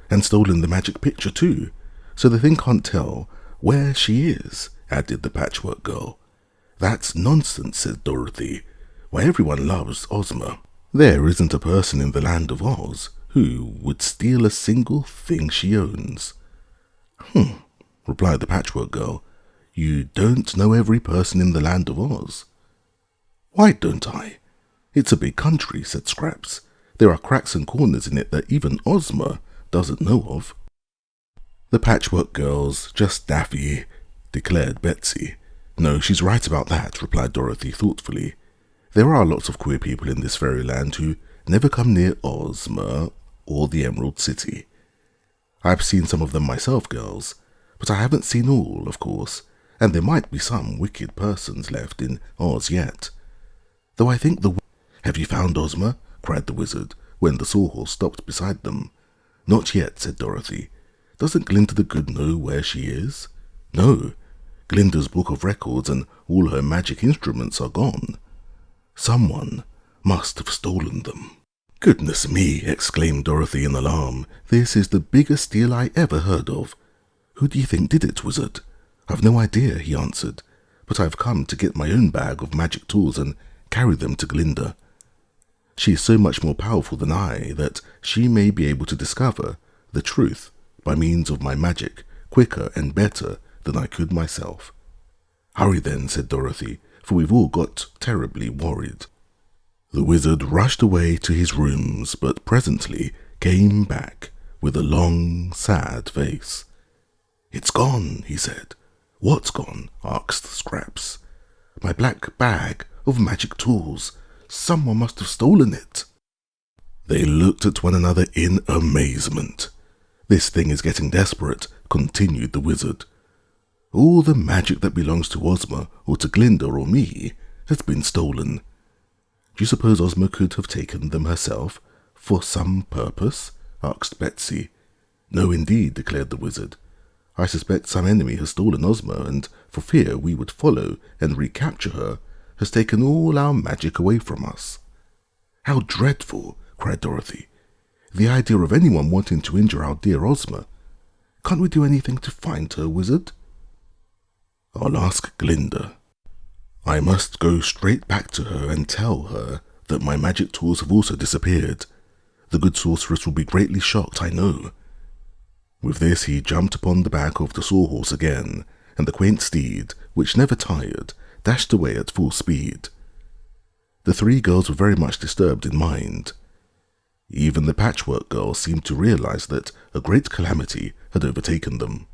"And stolen the magic picture too, so the thing can't tell where she is," added the patchwork girl. "That's nonsense," said Dorothy. "Why, everyone loves Ozma. There isn't a person in the land of Oz who would steal a single thing she owns." Replied the patchwork girl. "You don't know every person in the land of Oz." "Why don't I? It's a big country," said Scraps. "There are cracks and corners in it that even Ozma doesn't know of." "The patchwork girl's just daffy," declared Betsy. "No, she's right about that," replied Dorothy thoughtfully. There are lots of queer people in this fairyland who never come near Ozma or the Emerald City. I've seen some of them myself, girls, but I haven't seen all, of course, and there might be some wicked persons left in Oz yet. Though I think the... Have you found Ozma? Cried the wizard, when the sawhorse stopped beside them. Not yet, said Dorothy. Doesn't Glinda the Good know where she is? No. Glinda's book of records and all her magic instruments are gone. Someone must have stolen them. Goodness me, exclaimed Dorothy in alarm. This is the biggest steal I ever heard of. Who do you think did it, wizard? I've no idea, he answered, but I've come to get my own bag of magic tools and carry them to Glinda. She is so much more powerful than I that she may be able to discover the truth by means of my magic quicker and better than I could myself. Hurry then, said Dorothy, for we've all got terribly worried. The wizard rushed away to his rooms, but presently came back with a long, sad face. It's gone, he said. What's gone? Asked Scraps. My black bag of magic tools. Someone must have stolen it. They looked at one another in amazement. This thing is getting desperate, continued the wizard. All the magic that belongs to Ozma, or to Glinda, or me, has been stolen. Do you suppose Ozma could have taken them herself, for some purpose? Asked Betsy. No, indeed, declared the wizard. I suspect some enemy has stolen Ozma, and for fear we would follow and recapture her, has taken all our magic away from us. How dreadful, cried Dorothy. The idea of anyone wanting to injure our dear Ozma. Can't we do anything to find her, wizard? I'll ask Glinda. I must go straight back to her and tell her that my magic tools have also disappeared. The good sorceress will be greatly shocked, I know. With this he jumped upon the back of the sawhorse again, and the quaint steed, which never tired, dashed away at full speed. The three girls were very much disturbed in mind. Even the Patchwork Girls seemed to realize that a great calamity had overtaken them.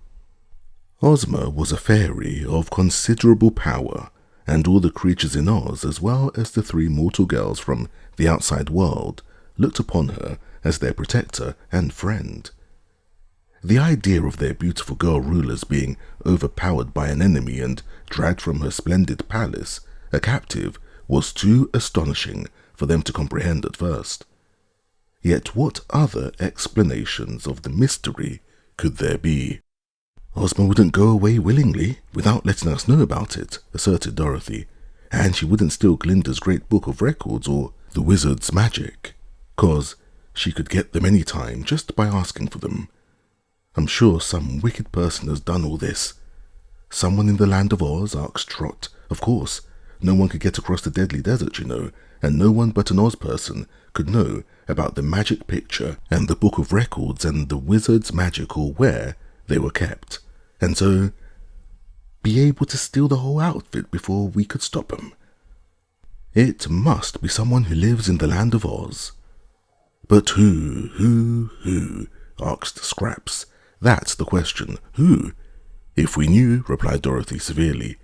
Ozma was a fairy of considerable power, and all the creatures in Oz, as well as the three mortal girls from the outside world, looked upon her as their protector and friend. The idea of their beautiful girl rulers being overpowered by an enemy and dragged from her splendid palace, a captive, was too astonishing for them to comprehend at first. Yet what other explanations of the mystery could there be? Ozma wouldn't go away willingly without letting us know about it, asserted Dorothy, and she wouldn't steal Glinda's great book of records or the wizard's magic, 'cause she could get them any time just by asking for them. I'm sure some wicked person has done all this. Someone in the land of Oz, asked Trot. Of course, no one could get across the deadly desert, you know, and no one but an Oz person could know about the magic picture and the book of records and the wizard's magic or where they were kept, and so be able to steal the whole outfit before we could stop him. It must be someone who lives in the land of Oz. But who? Asked Scraps. That's the question. Who? If we knew, replied Dorothy severely,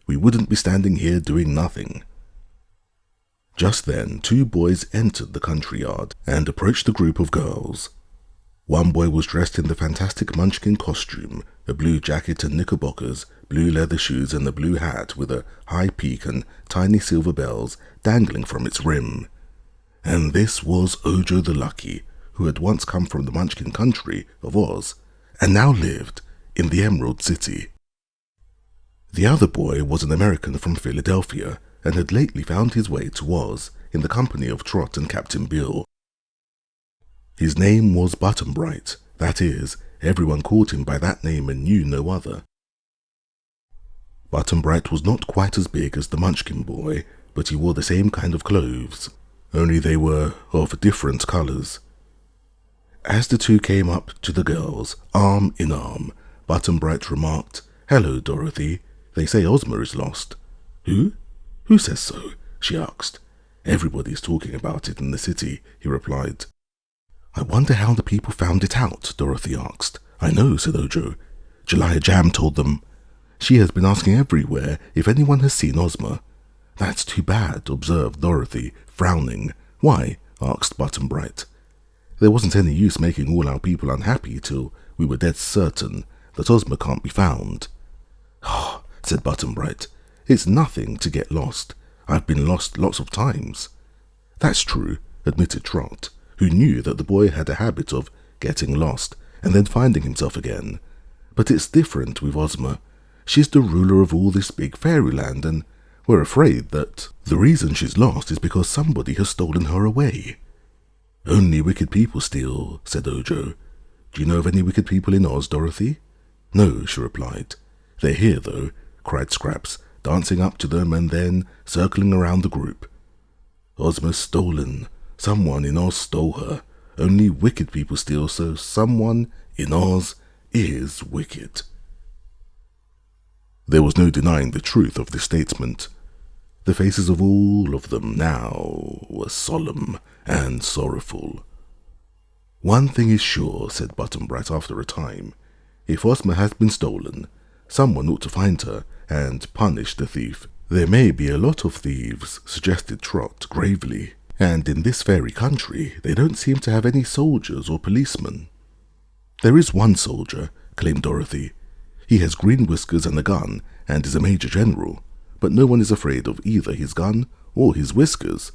we wouldn't be standing here doing nothing. Just then, two boys entered the country yard and approached the group of girls. One boy was dressed in the fantastic Munchkin costume, a blue jacket and knickerbockers, blue leather shoes and a blue hat with a high peak and tiny silver bells dangling from its rim. And this was Ojo the Lucky, who had once come from the Munchkin country of Oz, and now lived in the Emerald City. The other boy was an American from Philadelphia, and had lately found his way to Oz in the company of Trot and Captain Bill. His name was Button-Bright, that is, everyone called him by that name and knew no other. Button-Bright was not quite as big as the Munchkin boy, but he wore the same kind of clothes, only they were of different colours. As the two came up to the girls, arm in arm, Button-Bright remarked, "Hello, Dorothy. They say Ozma is lost." "Who? Who says so?" she asked. "Everybody's talking about it in the city," he replied. "I wonder how the people found it out," Dorothy asked. "I know," said Ojo. "Jellia Jam told them. She has been asking everywhere if anyone has seen Ozma. That's too bad, observed Dorothy, frowning. Why? Asked Button-Bright. There wasn't any use making all our people unhappy till we were dead certain that Ozma can't be found. Oh, said Button-Bright. It's nothing to get lost. I've been lost lots of times. That's true, admitted Trot, who knew that the boy had a habit of getting lost and then finding himself again. But it's different with Ozma. She's the ruler of all this big fairyland, and we're afraid that the reason she's lost is because somebody has stolen her away. Only wicked people steal, said Ojo. Do you know of any wicked people in Oz, Dorothy? No, she replied. They're here, though, cried Scraps, dancing up to them and then circling around the group. Ozma's stolen. Someone in Oz stole her. Only wicked people steal, so someone in Oz is wicked. There was no denying the truth of this statement. The faces of all of them now were solemn and sorrowful. One thing is sure, said Button-Bright after a time. If Ozma has been stolen, someone ought to find her and punish the thief. There may be a lot of thieves, suggested Trot gravely, and in this fairy country they don't seem to have any soldiers or policemen. There is one soldier, claimed Dorothy. He has green whiskers and a gun and is a major general, but no one is afraid of either his gun or his whiskers,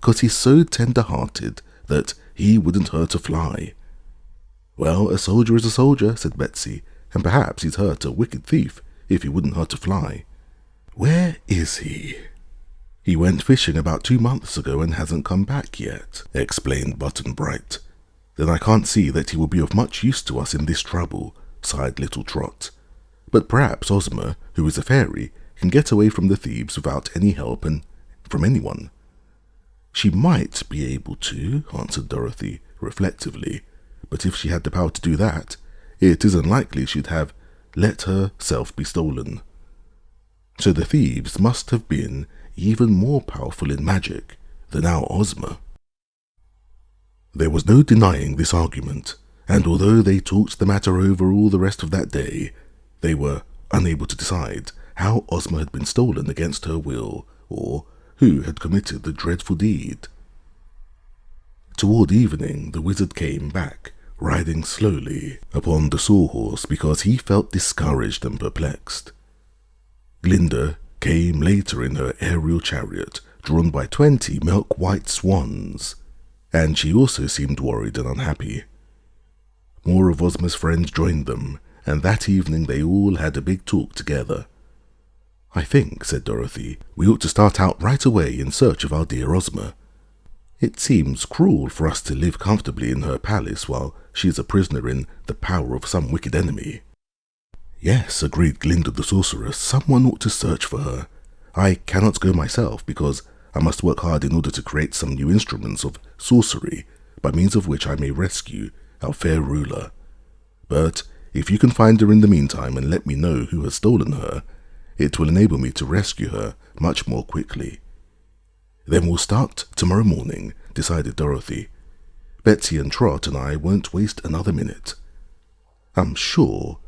'cause he's so tender-hearted that he wouldn't hurt a fly. Well, a soldier is a soldier, said Betsy, and perhaps he'd hurt a wicked thief if he wouldn't hurt a fly. Where is he? He went fishing about 2 months ago and hasn't come back yet, explained Button-Bright. Then I can't see that he will be of much use to us in this trouble, sighed little Trot. But perhaps Ozma, who is a fairy, can get away from the thieves without any help and from anyone. She might be able to, answered Dorothy reflectively, but if she had the power to do that, it isn't likely she'd have let herself be stolen. So the thieves must have been even more powerful in magic than our Ozma. There was no denying this argument, and although they talked the matter over all the rest of that day, they were unable to decide how Ozma had been stolen against her will, or who had committed the dreadful deed. Toward evening, the wizard came back, riding slowly upon the sawhorse because he felt discouraged and perplexed. Glinda came later in her aerial chariot, drawn by 20 milk-white swans, and she also seemed worried and unhappy. More of Ozma's friends joined them, and that evening they all had a big talk together. I think, said Dorothy, we ought to start out right away in search of our dear Ozma. It seems cruel for us to live comfortably in her palace while she is a prisoner in the power of some wicked enemy. Yes, agreed Glinda the sorceress, someone ought to search for her. I cannot go myself because I must work hard in order to create some new instruments of sorcery by means of which I may rescue our fair ruler. But if you can find her in the meantime and let me know who has stolen her, it will enable me to rescue her much more quickly. Then we'll start tomorrow morning, decided Dorothy. Betsy and Trot and I won't waste another minute. I'm sure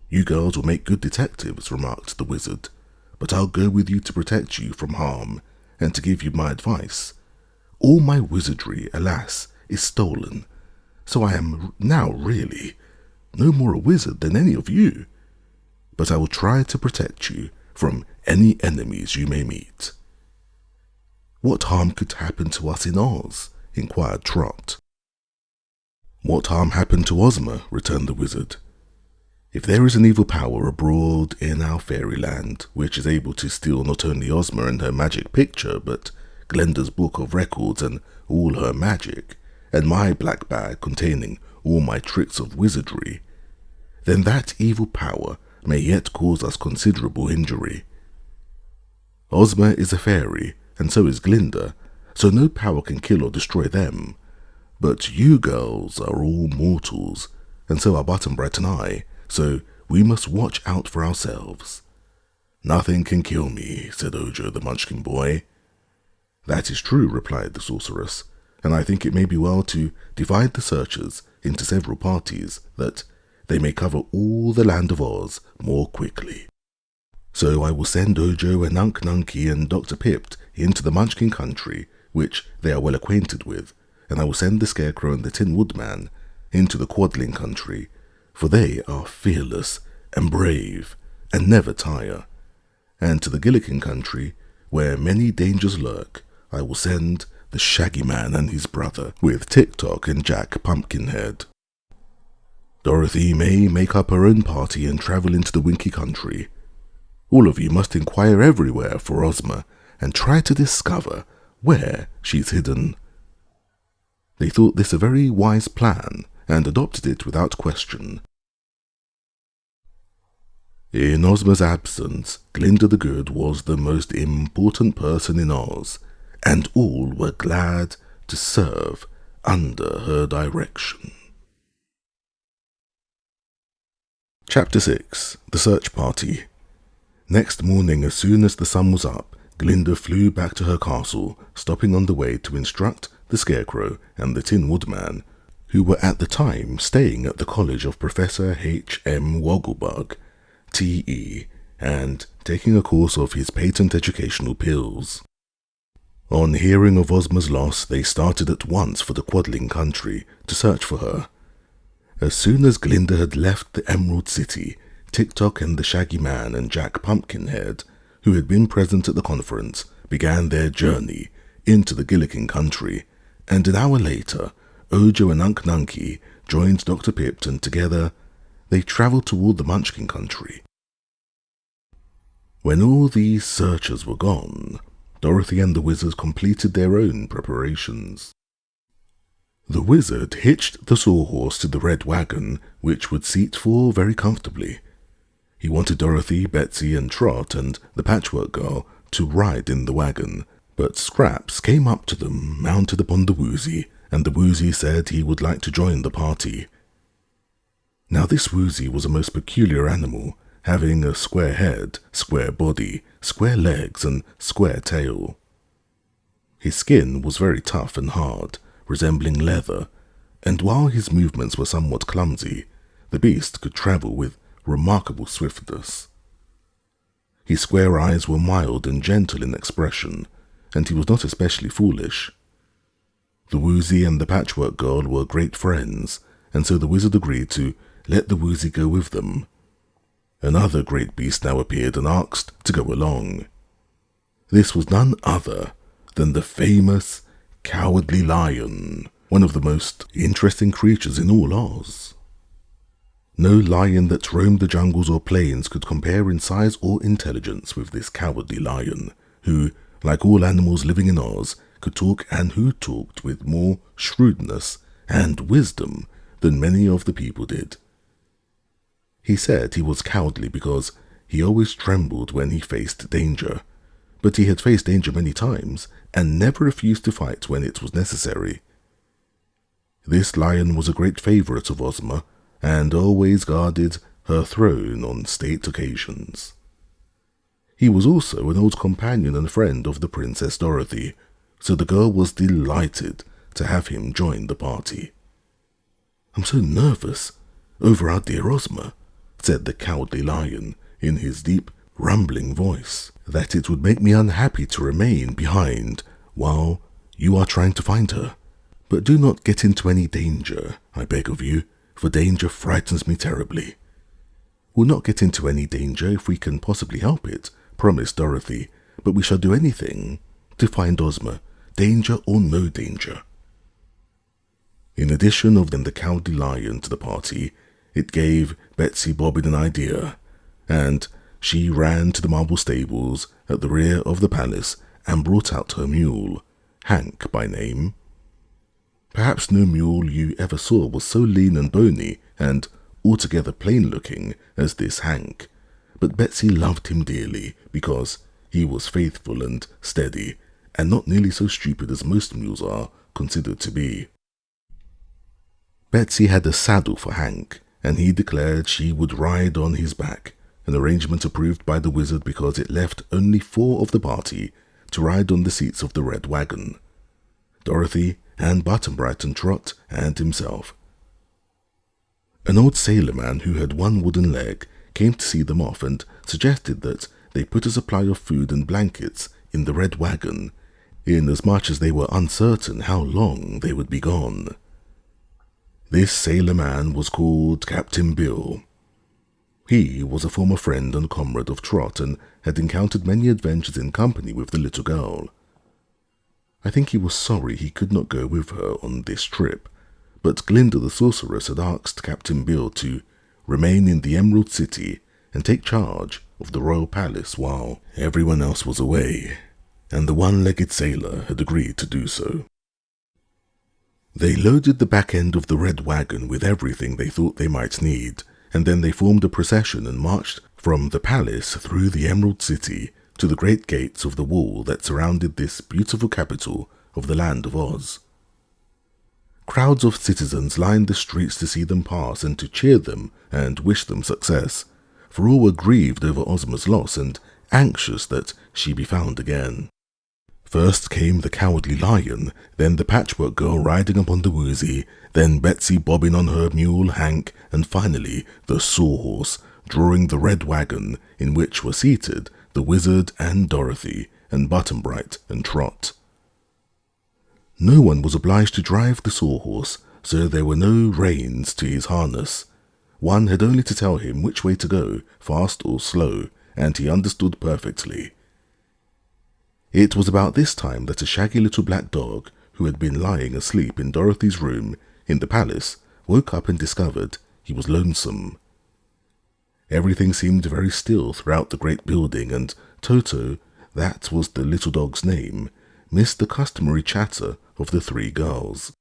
you girls will make good detectives, remarked the wizard, but I'll go with you to protect you from harm and to give you my advice. All my wizardry, alas, is stolen, so I am now really no more a wizard than any of you. But I will try to protect you from any enemies you may meet. What harm could happen to us in Oz? Inquired Trot. What harm happened to Ozma? Returned the wizard. If there is an evil power abroad in our fairyland, which is able to steal not only Ozma and her magic picture, but Glinda's book of records and all her magic, and my black bag containing all my tricks of wizardry, then that evil power may yet cause us considerable injury. Ozma is a fairy, and so is Glinda, so no power can kill or destroy them. But you girls are all mortals, and so are Button-Bright and I, so we must watch out for ourselves. Nothing can kill me, said Ojo the Munchkin boy. That is true, replied the sorceress, and I think it may be well to divide the searchers into several parties, that they may cover all the land of Oz more quickly. So I will send Ojo and Unc Nunky and Dr. Pipt into the Munchkin country, which they are well acquainted with, and I will send the Scarecrow and the Tin Woodman into the Quadling country, for they are fearless and brave and never tire. And to the Gillikin country, where many dangers lurk, I will send the Shaggy Man and his brother, with Tick-Tock and Jack Pumpkinhead. Dorothy may make up her own party and travel into the Winky country. All of you must inquire everywhere for Ozma and try to discover where she's hidden. They thought this a very wise plan and adopted it without question. In Ozma's absence, Glinda the Good was the most important person in Oz, and all were glad to serve under her direction. Chapter 6. The Search Party. Next morning, as soon as the sun was up, Glinda flew back to her castle, stopping on the way to instruct the Scarecrow and the Tin Woodman, who were at the time staying at the college of Professor H.M. Wogglebug, T.E., and taking a course of his patent educational pills. On hearing of Ozma's loss, they started at once for the Quadling country to search for her. As soon as Glinda had left the Emerald City, Tick-Tock and the Shaggy Man and Jack Pumpkinhead, who had been present at the conference, began their journey into the Gillikin country, and an hour later, Ojo and Unc Nunky joined Dr. Pipt, and together they travelled toward the Munchkin country. When all these searchers were gone, Dorothy and the wizard completed their own preparations. The wizard hitched the sawhorse to the red wagon, which would seat four very comfortably. He wanted Dorothy, Betsy, and Trot, and the Patchwork Girl to ride in the wagon, but Scraps came up to them, mounted upon the Woozy, and the Woozy said he would like to join the party. Now this Woozy was a most peculiar animal, having a square head, square body, square legs, and square tail. His skin was very tough and hard, resembling leather, and while his movements were somewhat clumsy, the beast could travel with remarkable swiftness. His square eyes were mild and gentle in expression, and he was not especially foolish. The Woozy and the Patchwork Girl were great friends, and so the wizard agreed to let the Woozy go with them. Another great beast now appeared and asked to go along. This was none other than the famous Cowardly Lion, one of the most interesting creatures in all Oz. No lion that roamed the jungles or plains could compare in size or intelligence with this Cowardly Lion, who, like all animals living in Oz, could talk, and who talked with more shrewdness and wisdom than many of the people did. He said he was cowardly because he always trembled when he faced danger, but he had faced danger many times and never refused to fight when it was necessary. This lion was a great favourite of Ozma, and always guarded her throne on state occasions. He was also an old companion and friend of the Princess Dorothy, so the girl was delighted to have him join the party. "I'm so nervous over our dear Ozma," said the Cowardly Lion in his deep, rumbling voice, "that it would make me unhappy to remain behind while you are trying to find her. But do not get into any danger, I beg of you, for danger frightens me terribly." "We'll not get into any danger if we can possibly help it," promised Dorothy, "but we shall do anything to find Ozma, danger or no danger." In addition of the Cowardly Lion to the party, it gave Betsy Bobbin an idea, and she ran to the marble stables at the rear of the palace and brought out her mule, Hank by name. Perhaps no mule you ever saw was so lean and bony and altogether plain-looking as this Hank, but Betsy loved him dearly because he was faithful and steady, and not nearly so stupid as most mules are considered to be. Betsy had a saddle for Hank, and he declared she would ride on his back, an arrangement approved by the wizard because it left only 4 of the party to ride on the seats of the red wagon: Dorothy and Button-Bright and Trot and himself. An old sailor man who had 1 wooden leg came to see them off and suggested that they put a supply of food and blankets in the red wagon, inasmuch as they were uncertain how long they would be gone. This sailor man was called Captain Bill. He was a former friend and comrade of Trot, and had encountered many adventures in company with the little girl. I think he was sorry he could not go with her on this trip, but Glinda the Sorceress had asked Captain Bill to remain in the Emerald City and take charge of the royal palace while everyone else was away, and the one-legged sailor had agreed to do so. They loaded the back end of the red wagon with everything they thought they might need, and then they formed a procession and marched from the palace through the Emerald City to the great gates of the wall that surrounded this beautiful capital of the land of Oz. Crowds of citizens lined the streets to see them pass and to cheer them and wish them success, for all were grieved over Ozma's loss and anxious that she be found again. First came the Cowardly Lion, then the Patchwork Girl riding upon the Woozy, then Betsy bobbing on her mule Hank, and finally the Sawhorse, drawing the red wagon in which were seated the Wizard and Dorothy, and Button-Bright and Trot. No one was obliged to drive the Sawhorse, so there were no reins to his harness. One had only to tell him which way to go, fast or slow, and he understood perfectly. It was about this time that a shaggy little black dog, who had been lying asleep in Dorothy's room in the palace, woke up and discovered he was lonesome. Everything seemed very still throughout the great building, and Toto, that was the little dog's name, missed the customary chatter of the three girls.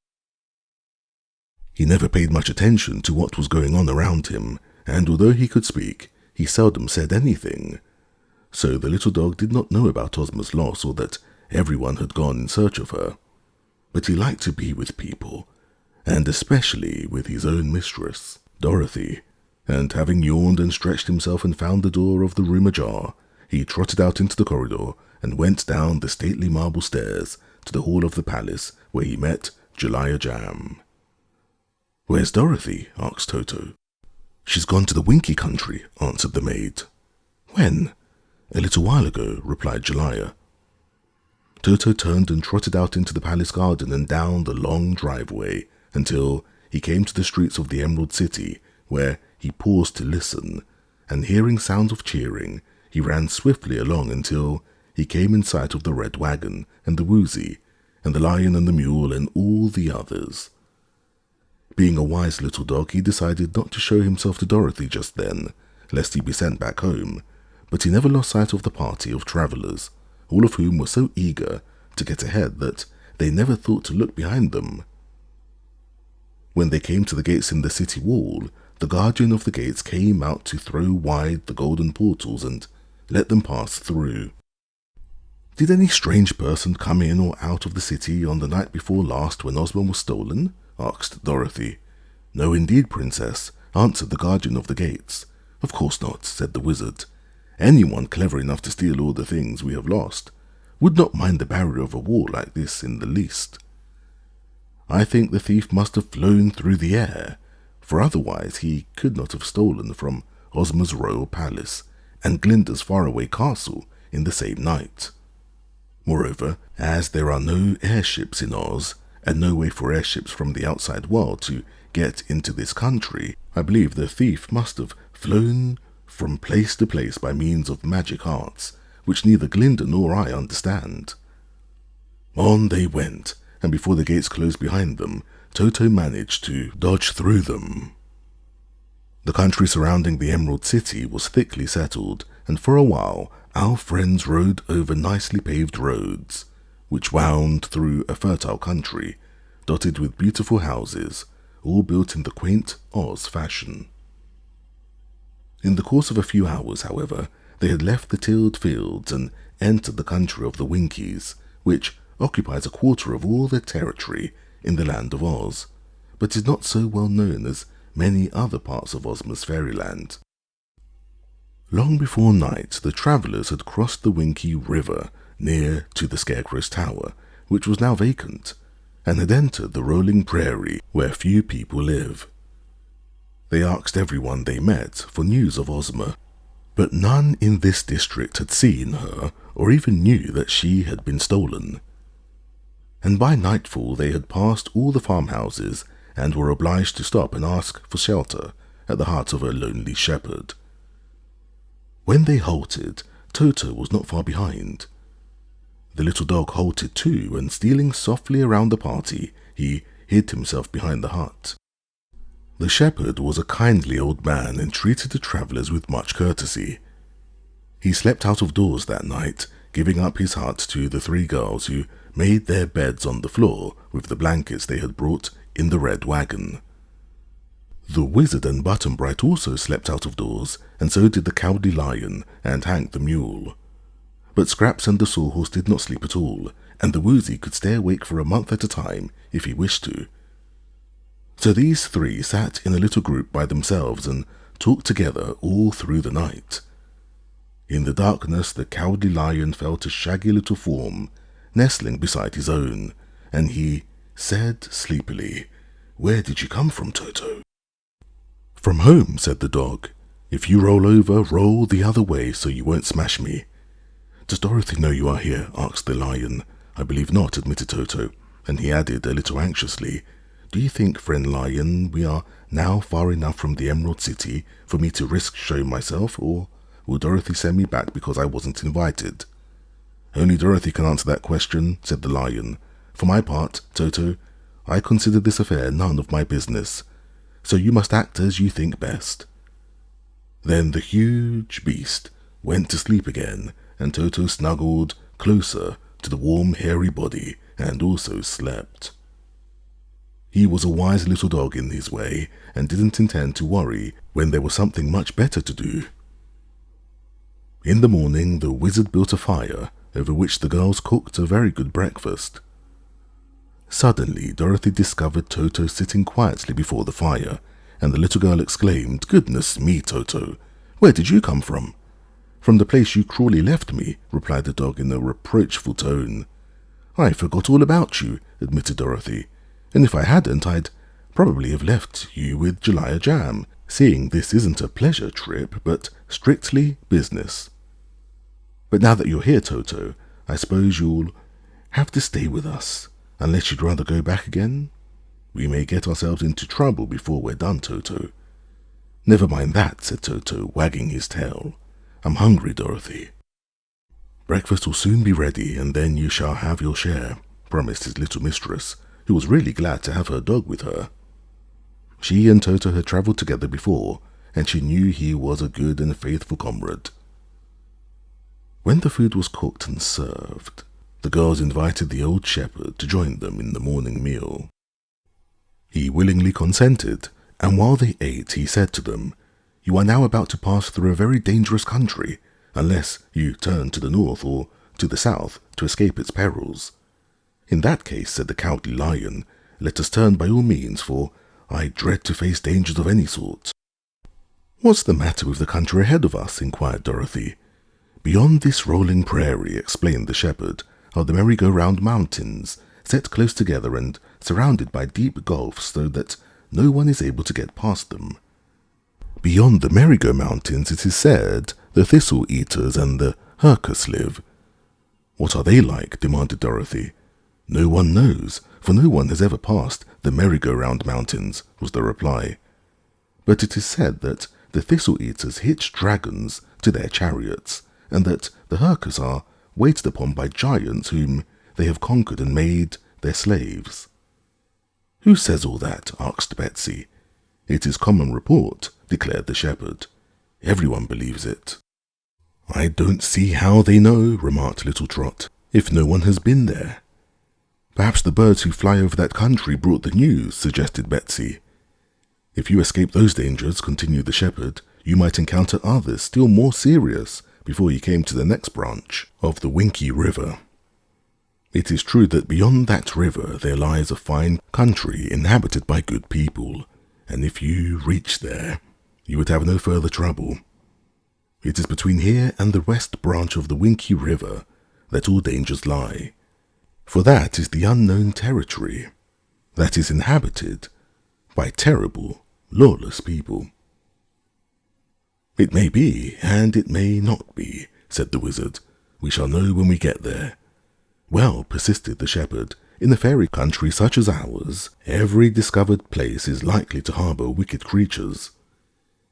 He never paid much attention to what was going on around him, and although he could speak, he seldom said anything. So the little dog did not know about Ozma's loss or that everyone had gone in search of her. But he liked to be with people, and especially with his own mistress, Dorothy, and having yawned and stretched himself and found the door of the room ajar, he trotted out into the corridor and went down the stately marble stairs to the hall of the palace, where he met Jellia Jam. "Where's Dorothy?" asked Toto. "She's gone to the Winkie country," answered the maid. "When?" "A little while ago," replied Jellia. Toto turned and trotted out into the palace garden and down the long driveway until he came to the streets of the Emerald City, where he paused to listen, and hearing sounds of cheering, he ran swiftly along until he came in sight of the red wagon and the Woozy, and the lion and the mule and all the others. Being a wise little dog, he decided not to show himself to Dorothy just then, lest he be sent back home, but he never lost sight of the party of travellers, all of whom were so eager to get ahead that they never thought to look behind them. When they came to the gates in the city wall, the guardian of the gates came out to throw wide the golden portals and let them pass through. "Did any strange person come in or out of the city on the night before last when Ozma was stolen?" asked Dorothy. "No indeed, Princess," answered the guardian of the gates. "Of course not," said the wizard. "Anyone clever enough to steal all the things we have lost would not mind the barrier of a wall like this in the least. I think the thief must have flown through the air, for otherwise he could not have stolen from Ozma's royal palace and Glinda's faraway castle in the same night. Moreover, as there are no airships in Oz, and no way for airships from the outside world to get into this country, I believe the thief must have flown from place to place by means of magic arts, which neither Glinda nor I understand." On they went, and before the gates closed behind them, Toto managed to dodge through them. The country surrounding the Emerald City was thickly settled, and for a while our friends rode over nicely paved roads, which wound through a fertile country, dotted with beautiful houses, all built in the quaint Oz fashion. In the course of a few hours, however, they had left the tilled fields and entered the country of the Winkies, which occupies a quarter of all their territory in the land of Oz, but is not so well known as many other parts of Ozma's fairyland. Long before night, the travellers had crossed the Winkie River near to the Scarecrow's Tower, which was now vacant, and had entered the rolling prairie where few people live. They asked everyone they met for news of Ozma, But none in this district had seen her or even knew that she had been stolen. And by nightfall they had passed all the farmhouses and were obliged to stop and ask for shelter at the hut of a lonely shepherd. When they halted, Toto was not far behind. The little dog halted too, and stealing softly around the party, he hid himself behind the hut. The shepherd was a kindly old man and treated the travellers with much courtesy. He slept out of doors that night, giving up his hut to the 3 girls who made their beds on the floor with the blankets they had brought in the red wagon. The wizard and Button Bright also slept out of doors, and so did the Cowardly Lion and Hank the Mule. But Scraps and the Sawhorse did not sleep at all, and the Woozy could stay awake for a month at a time if he wished to. So these 3 sat in a little group by themselves and talked together all through the night. In the darkness the Cowardly Lion felt a shaggy little form nestling beside his own, and he said sleepily, "Where did you come from, Toto?" "From home," said the dog. "If you roll over, roll the other way so you won't smash me." "Does Dorothy know you are here?" asked the lion. "I believe not," admitted Toto, and he added a little anxiously, "Do you think, friend lion, we are now far enough from the Emerald City for me to risk showing myself, or will Dorothy send me back because I wasn't invited?" "Only Dorothy can answer that question," said the lion. "For my part, Toto, I consider this affair none of my business, so you must act as you think best." Then the huge beast went to sleep again, and Toto snuggled closer to the warm, hairy body and also slept. He was a wise little dog in his way and didn't intend to worry when there was something much better to do. In the morning, the wizard built a fire over which the girls cooked a very good breakfast. Suddenly, Dorothy discovered Toto sitting quietly before the fire, and the little girl exclaimed, "Goodness me, Toto, where did you come from?" "From the place you cruelly left me," replied the dog in a reproachful tone. "I forgot all about you," admitted Dorothy, "and if I hadn't, I'd probably have left you with Jellia Jam, seeing this isn't a pleasure trip, but strictly business. But now that you're here, Toto, I suppose you'll have to stay with us, unless you'd rather go back again? We may get ourselves into trouble before we're done, Toto." "Never mind that," said Toto, wagging his tail. "I'm hungry, Dorothy." "Breakfast will soon be ready, and then you shall have your share," promised his little mistress, who was really glad to have her dog with her. She and Toto had travelled together before, and she knew he was a good and faithful comrade. When the food was cooked and served, the girls invited the old shepherd to join them in the morning meal. He willingly consented, and while they ate, he said to them, "You are now about to pass through a very dangerous country, unless you turn to the north or to the south to escape its perils." "In that case," said the Cowardly Lion, "let us turn by all means, for I dread to face dangers of any sort." "What's the matter with the country ahead of us?" inquired Dorothy. "Beyond this rolling prairie," explained the shepherd, "are the merry-go-round mountains, set close together and surrounded by deep gulfs so that no one is able to get past them. Beyond the merry-go mountains, it is said, the thistle-eaters and the Hercus live." "What are they like?" demanded Dorothy. "No one knows, for no one has ever passed the merry-go-round mountains," was the reply. "But it is said that the thistle-eaters hitch dragons to their chariots, and that the Hercus are waited upon by giants whom they have conquered and made their slaves." "Who says all that?" asked Betsy. "It is common report," declared the shepherd. "Everyone believes it." "I don't see how they know," remarked Little Trot, "if no one has been there." "Perhaps the birds who fly over that country brought the news," suggested Betsy. "If you escape those dangers," continued the shepherd, "you might encounter others still more serious before you came to the next branch of the Winky River. It is true that beyond that river there lies a fine country inhabited by good people, and if you reach there, you would have no further trouble. It is between here and the west branch of the Winky River that all dangers lie, for that is the unknown territory that is inhabited by terrible, lawless people." "It may be, and it may not be," said the wizard. "We shall know when we get there." "Well," persisted the shepherd, "in a fairy country such as ours, every discovered place is likely to harbour wicked creatures.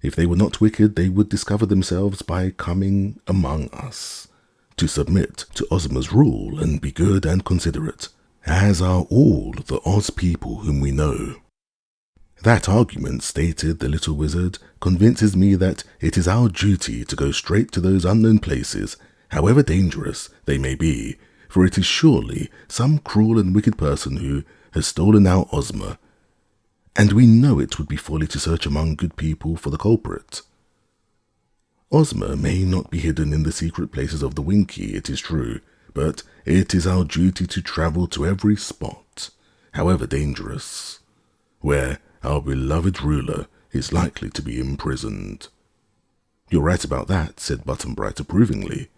If they were not wicked, they would discover themselves by coming among us, to submit to Ozma's rule and be good and considerate, as are all the Oz people whom we know." "That argument," stated the little wizard, "convinces me that it is our duty to go straight to those unknown places, however dangerous they may be, for it is surely some cruel and wicked person who has stolen our Ozma, and we know it would be folly to search among good people for the culprit. Ozma may not be hidden in the secret places of the Winkie, it is true, but it is our duty to travel to every spot, however dangerous, where our beloved ruler is likely to be imprisoned." "You're right about that," said Button-Bright approvingly.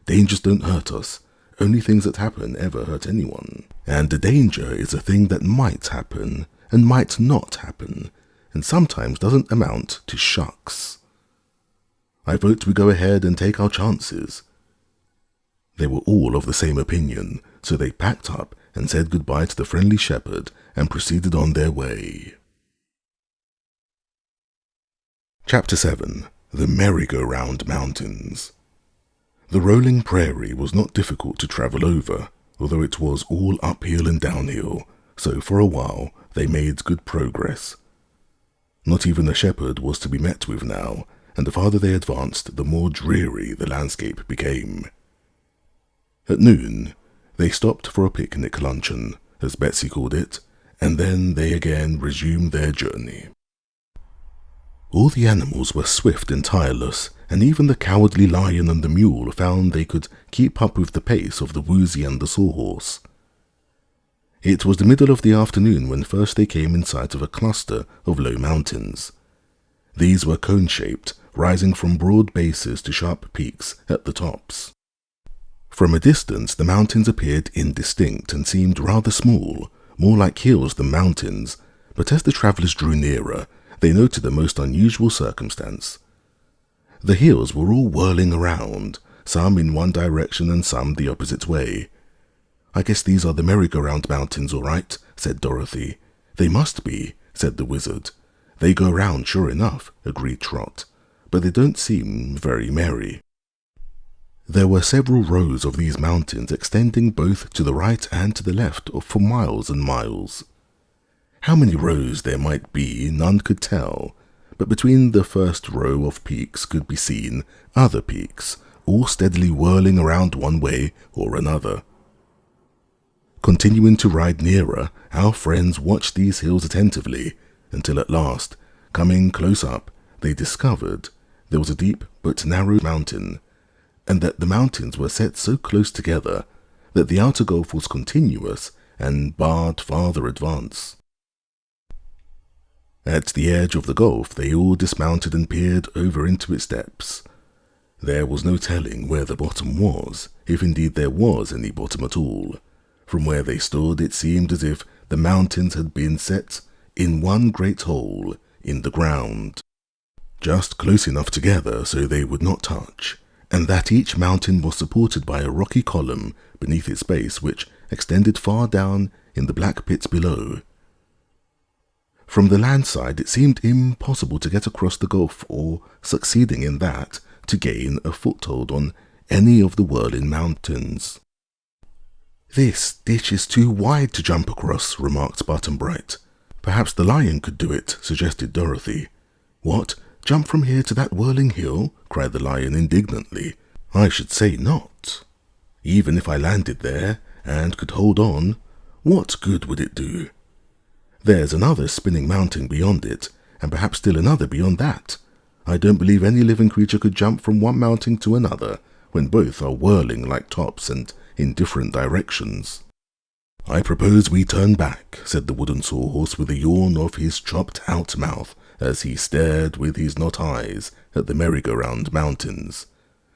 "Dangers don't hurt us. Only things that happen ever hurt anyone. And the danger is a thing that might happen and might not happen, and sometimes doesn't amount to shucks. I vote we go ahead and take our chances." They were all of the same opinion, so they packed up and said goodbye to the friendly shepherd and proceeded on their way. Chapter 7. The Merry-Go-Round Mountains. The rolling prairie was not difficult to travel over, although it was all uphill and downhill, so for a while they made good progress. Not even a shepherd was to be met with now, and the farther they advanced, the more dreary the landscape became. At noon, they stopped for a picnic luncheon, as Betsy called it, and then they again resumed their journey. All the animals were swift and tireless, and even the cowardly lion and the mule found they could keep up with the pace of the woozy and the sawhorse. It was the middle of the afternoon when first they came in sight of a cluster of low mountains. These were cone-shaped, rising from broad bases to sharp peaks at the tops. From a distance, the mountains appeared indistinct and seemed rather small, more like hills than mountains, but as the travellers drew nearer, they noted a most unusual circumstance. The hills were all whirling around, some in one direction and some the opposite way. "I guess these are the merry-go-round mountains, all right," said Dorothy. "They must be," said the wizard. "They go round, sure enough," agreed Trot, "but they don't seem very merry." There were several rows of these mountains extending both to the right and to the left for miles and miles. How many rows there might be, none could tell, but between the first row of peaks could be seen other peaks, all steadily whirling around one way or another. Continuing to ride nearer, our friends watched these hills attentively, until at last, coming close up, they discovered there was a deep but narrow mountain, and that the mountains were set so close together that the outer gulf was continuous and barred farther advance. At the edge of the gulf, they all dismounted and peered over into its depths. There was no telling where the bottom was, if indeed there was any bottom at all. From where they stood, it seemed as if the mountains had been set in one great hole in the ground, just close enough together so they would not touch, and that each mountain was supported by a rocky column beneath its base which extended far down in the black pits below. From the land side, it seemed impossible to get across the gulf, or, succeeding in that, to gain a foothold on any of the whirling mountains. "This ditch is too wide to jump across," remarked Button-Bright. "Perhaps the lion could do it," suggested Dorothy. "What? Jump from here to that whirling hill?" cried the lion indignantly. "I should say not. Even if I landed there and could hold on, what good would it do? There's another spinning mountain beyond it, and perhaps still another beyond that. I don't believe any living creature could jump from one mountain to another when both are whirling like tops and in different directions." "I propose we turn back," said the wooden sawhorse with a yawn of his chopped-out mouth as he stared with his knot eyes at the merry-go-round mountains.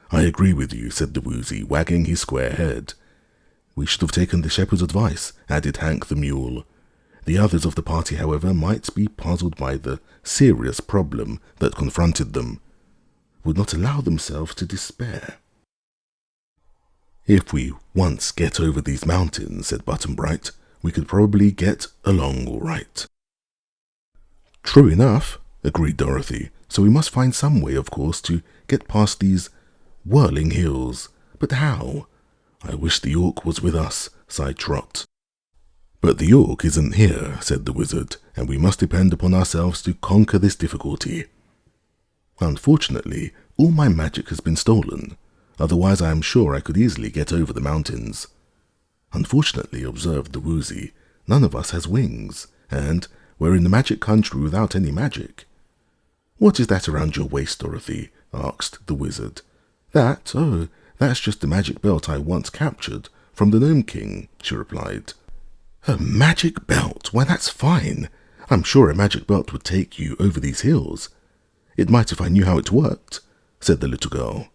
"I agree with you," said the woozy, wagging his square head. "We should have taken the shepherd's advice," added Hank the mule. The others of the party, however, might be puzzled by the serious problem that confronted them. would not allow themselves to despair. "If we once get over these mountains," said Button-Bright, "we could probably get along all right." "True enough," agreed Dorothy, "so we must find some way, of course, to get past these whirling hills. But how? I wish the Orc was with us," sighed Trot. "But the Orc isn't here," said the Wizard, "and we must depend upon ourselves to conquer this difficulty. Unfortunately, all my magic has been stolen. Otherwise I am sure I could easily get over the mountains." "Unfortunately," observed the Woozy, "none of us has wings, and we're in the magic country without any magic." "What is that around your waist, Dorothy?" asked the Wizard. "That? Oh, that's just the magic belt I once captured from the Gnome King," she replied. "A magic belt? Why, that's fine. I'm sure a magic belt would take you over these hills." "It might if I knew how it worked," said the little girl.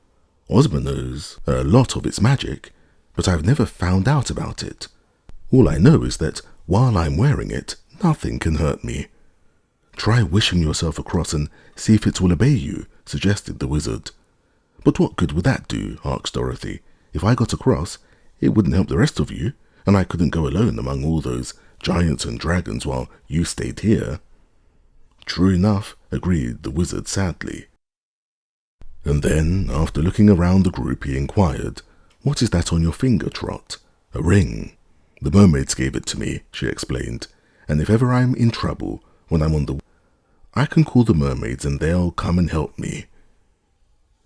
"Ozma knows a lot of its magic, but I've never found out about it. All I know is that while I'm wearing it, nothing can hurt me." "Try wishing yourself across and see if it will obey you," suggested the Wizard. "But what good would that do?" asked Dorothy. "If I got across, it wouldn't help the rest of you, and I couldn't go alone among all those giants and dragons while you stayed here." "True enough," agreed the Wizard sadly. And then, after looking around the group, he inquired, "What is that on your finger, Trot?" "A ring. The mermaids gave it to me," she explained, "and if ever I'm in trouble, when I'm on the I can call the mermaids and they'll come and help me."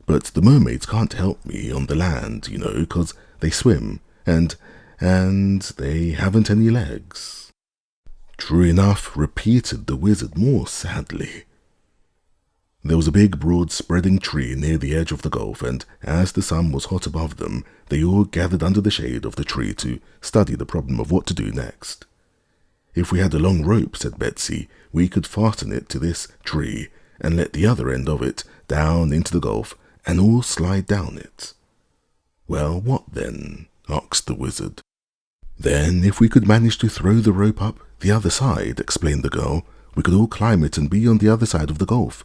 "But the mermaids can't help me on the land, you know, 'cause they swim, and they haven't any legs." "True enough," repeated the Wizard more sadly. There was a big, broad, spreading tree near the edge of the gulf, and as the sun was hot above them, they all gathered under the shade of the tree to study the problem of what to do next. "If we had a long rope," said Betsy, "we could fasten it to this tree and let the other end of it down into the gulf and all slide down it." "Well, what then?" asked the Wizard. "Then, if we could manage to throw the rope up the other side," explained the girl, "we could all climb it and be on the other side of the gulf."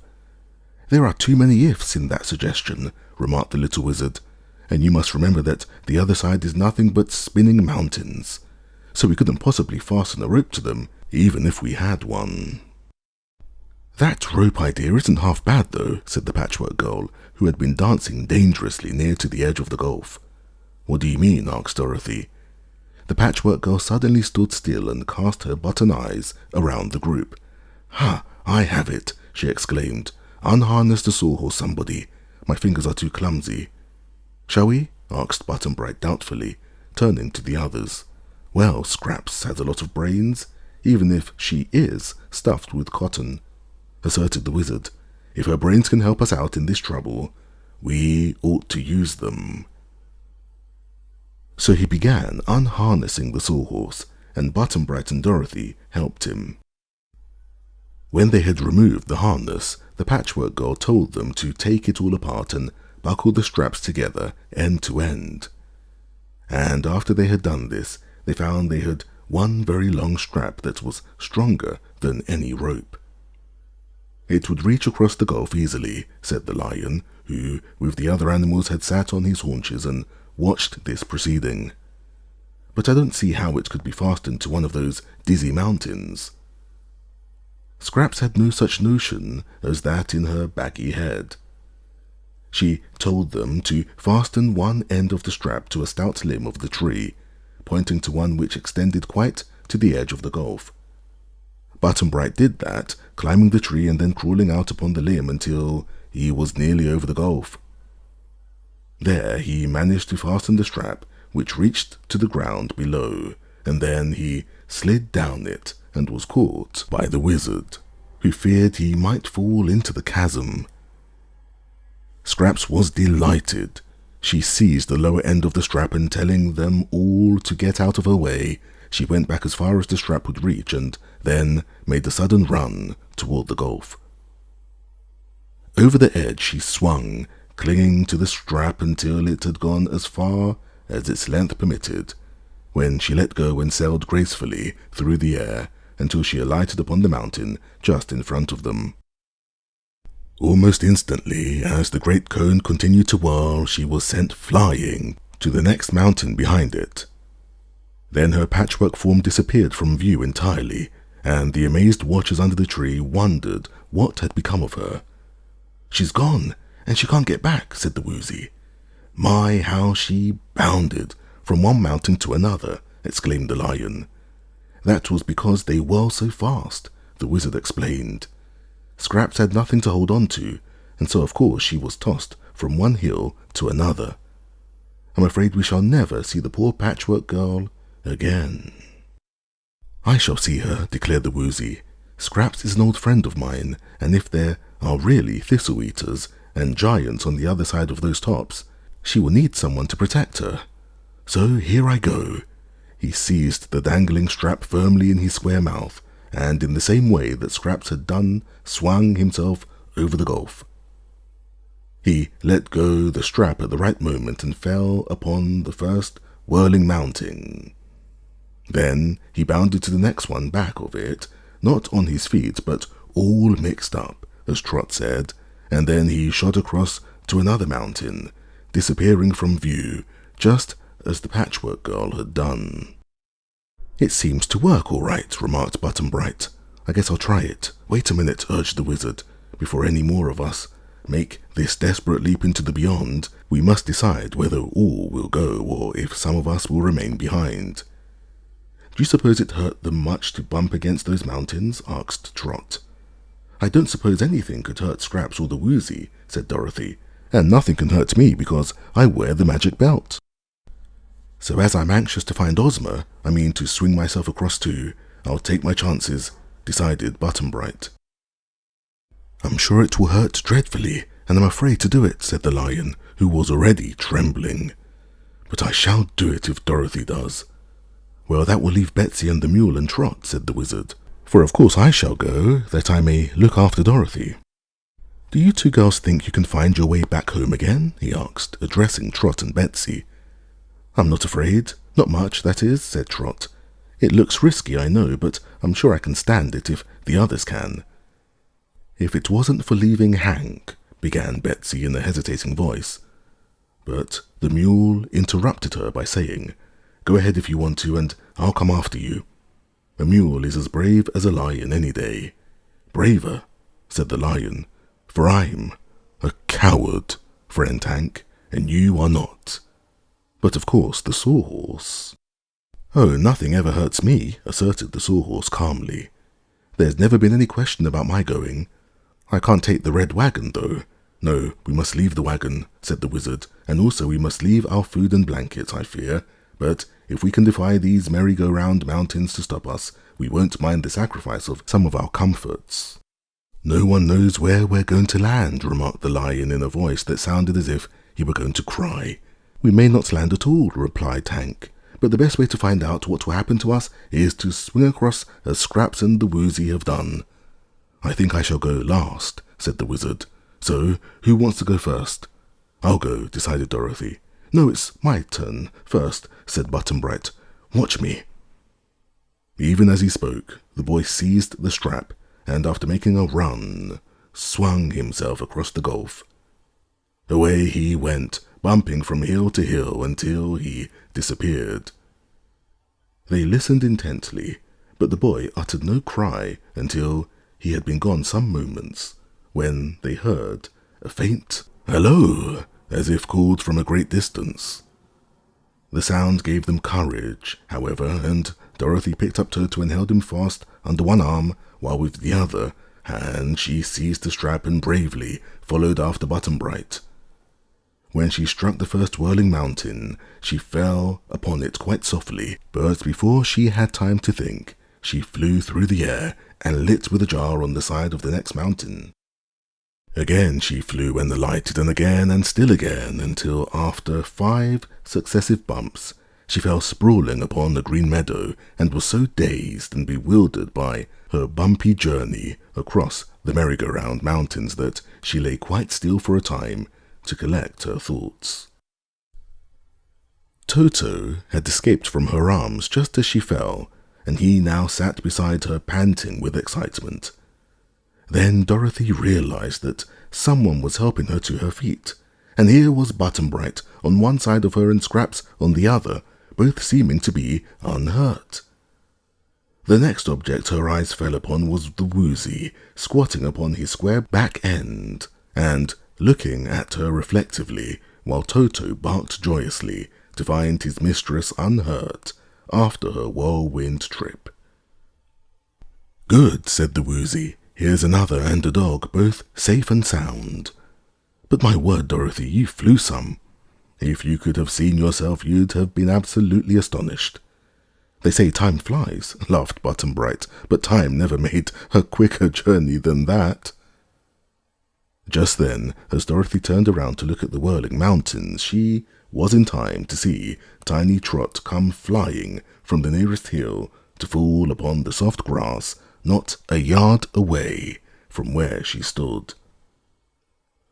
"There are too many ifs in that suggestion," remarked the little Wizard, "and you must remember that the other side is nothing but spinning mountains, so we couldn't possibly fasten a rope to them, even if we had one." "That rope idea isn't half bad, though," said the Patchwork Girl, who had been dancing dangerously near to the edge of the gulf. "What do you mean?" asked Dorothy. The Patchwork Girl suddenly stood still and cast her button eyes around the group. "Ha! I have it!" she exclaimed. "Unharness the sawhorse, somebody. My fingers are too clumsy." "Shall we?" asked Button-Bright doubtfully, turning to the others. "Well, Scraps has a lot of brains, even if she is stuffed with cotton," asserted the Wizard. "If her brains can help us out in this trouble, we ought to use them." So he began unharnessing the sawhorse, and Button-Bright and Dorothy helped him. When they had removed the harness, the Patchwork Girl told them to take it all apart and buckle the straps together end to end. And after they had done this, they found they had one very long strap that was stronger than any rope. "It would reach across the gulf easily," said the lion, who, with the other animals, had sat on his haunches and watched this proceeding. "But I don't see how it could be fastened to one of those dizzy mountains." Scraps had no such notion as that in her baggy head. She told them to fasten one end of the strap to a stout limb of the tree, pointing to one which extended quite to the edge of the gulf. Button-Bright did that, climbing the tree and then crawling out upon the limb until he was nearly over the gulf. There he managed to fasten the strap, which reached to the ground below, and then he slid down it and was caught by the Wizard, who feared he might fall into the chasm. Scraps was delighted. She seized the lower end of the strap and, telling them all to get out of her way, she went back as far as the strap would reach and then made a sudden run toward the gulf. Over the edge she swung, clinging to the strap until it had gone as far as its length permitted, when she let go and sailed gracefully through the air until she alighted upon the mountain just in front of them. Almost instantly, as the great cone continued to whirl, she was sent flying to the next mountain behind it. Then her patchwork form disappeared from view entirely, and the amazed watchers under the tree wondered what had become of her. "She's gone, and she can't get back," said the Woozy. "My, how she bounded from one mountain to another," exclaimed the Lion. "That was because they whirl so fast," the Wizard explained. "Scraps had nothing to hold on to, and so of course she was tossed from one hill to another. I'm afraid we shall never see the poor patchwork girl again." "I shall see her," declared the Woozy. "Scraps is an old friend of mine, and if there are really thistle-eaters and giants on the other side of those tops, she will need someone to protect her. So here I go." He seized the dangling strap firmly in his square mouth, and in the same way that Scraps had done, swung himself over the gulf. He let go the strap at the right moment and fell upon the first whirling mountain. Then he bounded to the next one back of it, not on his feet, but all mixed up, as Trot said, and then he shot across to another mountain, disappearing from view, just as the Patchwork Girl had done. "It seems to work all right," remarked Button-Bright. "I guess I'll try it." "Wait a minute," urged the Wizard. "Before any more of us make this desperate leap into the beyond, we must decide whether all will go or if some of us will remain behind." "Do you suppose it hurt them much to bump against those mountains?" asked Trot. "I don't suppose anything could hurt Scraps or the Woozy," said Dorothy, "and nothing can hurt me because I wear the magic belt. So as I'm anxious to find Ozma, I mean to swing myself across too, I'll take my chances," decided Button-Bright. "I'm sure it will hurt dreadfully, and I'm afraid to do it," said the Lion, who was already trembling. "But I shall do it if Dorothy does." "Well, that will leave Betsy and the Mule and Trot," said the Wizard, "for of course I shall go, that I may look after Dorothy." "Do you two girls think you can find your way back home again?" he asked, addressing Trot and Betsy. "I'm not afraid. Not much, that is," said Trot. "It looks risky, I know, but I'm sure I can stand it if the others can." "If it wasn't for leaving Hank," began Betsy in a hesitating voice. But the Mule interrupted her by saying, "Go ahead if you want to, and I'll come after you. A mule is as brave as a lion any day." "Braver," said the Lion, "for I'm a coward, friend Hank, and you are not. But of course the Sawhorse—" "Oh, nothing ever hurts me," asserted the Sawhorse calmly. "There's never been any question about my going. I can't take the red wagon, though." "No, we must leave the wagon," said the Wizard, "and also we must leave our food and blankets, I fear. But if we can defy these merry-go-round mountains to stop us, we won't mind the sacrifice of some of our comforts." "No one knows where we're going to land," remarked the Lion in a voice that sounded as if he were going to cry. "We may not land at all," replied Hank, "but the best way to find out what will happen to us is to swing across as Scraps and the Woozy have done." "I think I shall go last," said the Wizard. "So, who wants to go first?" "I'll go," decided Dorothy. "No, it's my turn first," said Button-Bright. "Watch me." Even as he spoke, the boy seized the strap and, after making a run, swung himself across the gulf. Away he went, bumping from hill to hill until he disappeared. They listened intently, but the boy uttered no cry until he had been gone some moments, when they heard a faint "Hello!" as if called from a great distance. The sound gave them courage, however, and Dorothy picked up Toto and held him fast under one arm, while with the other hand she seized the strap and bravely followed after Button-Bright. When she struck the first whirling mountain, she fell upon it quite softly, but before she had time to think, she flew through the air and lit with a jar on the side of the next mountain. Again she flew and alighted, and again and still again, until after 5 successive bumps, she fell sprawling upon the green meadow and was so dazed and bewildered by her bumpy journey across the merry-go-round mountains that she lay quite still for a time to collect her thoughts. Toto had escaped from her arms just as she fell, and he now sat beside her panting with excitement. Then Dorothy realized that someone was helping her to her feet, and here was Button-Bright on one side of her and Scraps on the other, both seeming to be unhurt. The next object her eyes fell upon was the Woozy, squatting upon his square back end, and looking at her reflectively, while Toto barked joyously to find his mistress unhurt after her whirlwind trip. "Good," said the Woozy. "Here's another and a dog, both safe and sound. But my word, Dorothy, you flew some. If you could have seen yourself, you'd have been absolutely astonished." "They say time flies," laughed Button-Bright, "but time never made a quicker journey than that." Just then, as Dorothy turned around to look at the whirling mountains, she was in time to see tiny Trot come flying from the nearest hill to fall upon the soft grass not a yard away from where she stood.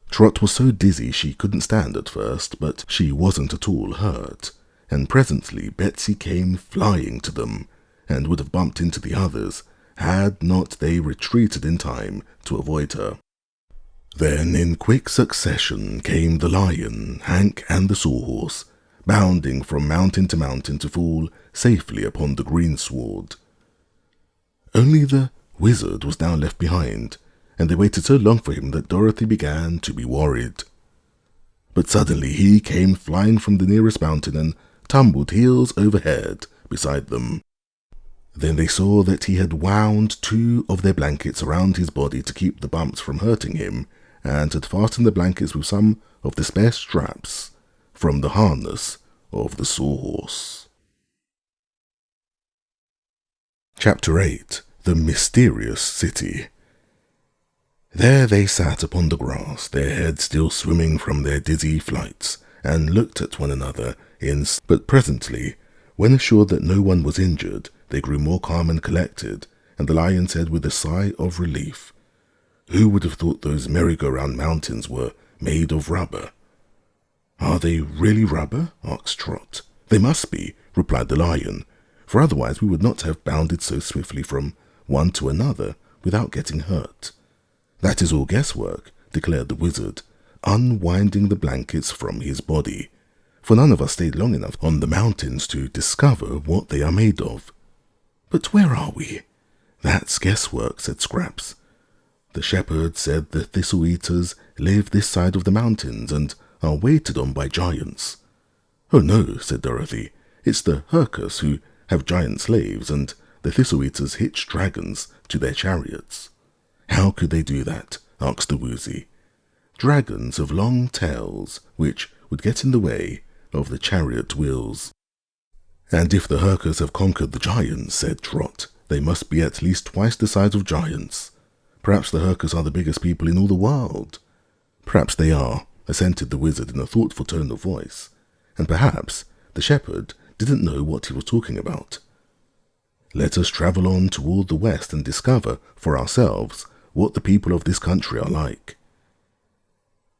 Trot was so dizzy she couldn't stand at first, but she wasn't at all hurt, and presently Betsy came flying to them, and would have bumped into the others had not they retreated in time to avoid her. Then in quick succession came the Lion, Hank, and the Sawhorse, bounding from mountain to fall safely upon the greensward. Only the Wizard was now left behind, and they waited so long for him that Dorothy began to be worried. But suddenly he came flying from the nearest mountain and tumbled heels over head beside them. Then they saw that he had wound 2 of their blankets around his body to keep the bumps from hurting him, and had fastened the blankets with some of the spare straps from the harness of the Sawhorse. Chapter 8. The Mysterious City. There they sat upon the grass, their heads still swimming from their dizzy flights, and looked at one another but presently, when assured that no one was injured, they grew more calm and collected, and the Lion said with a sigh of relief, "Who would have thought those merry-go-round mountains were made of rubber?" "Are they really rubber?" asked Trot. "They must be," replied the Lion, "for otherwise we would not have bounded so swiftly from one to another without getting hurt." "That is all guesswork," declared the Wizard, unwinding the blankets from his body, "for none of us stayed long enough on the mountains to discover what they are made of." "But where are we?" "That's guesswork," said Scraps. "The shepherd said the thistle-eaters live this side of the mountains and are waited on by giants." "Oh no," said Dorothy, "it's the Herkus who have giant slaves, and the thistle-eaters hitch dragons to their chariots." "How could they do that?" asked the Woozy. "Dragons have long tails, which would get in the way of the chariot wheels." "And if the Herkus have conquered the giants," said Trot, "they must be at least twice the size of giants. Perhaps the Herkus are the biggest people in all the world." "Perhaps they are," assented the Wizard in a thoughtful tone of voice, "and perhaps the shepherd didn't know what he was talking about. Let us travel on toward the west and discover for ourselves what the people of this country are like."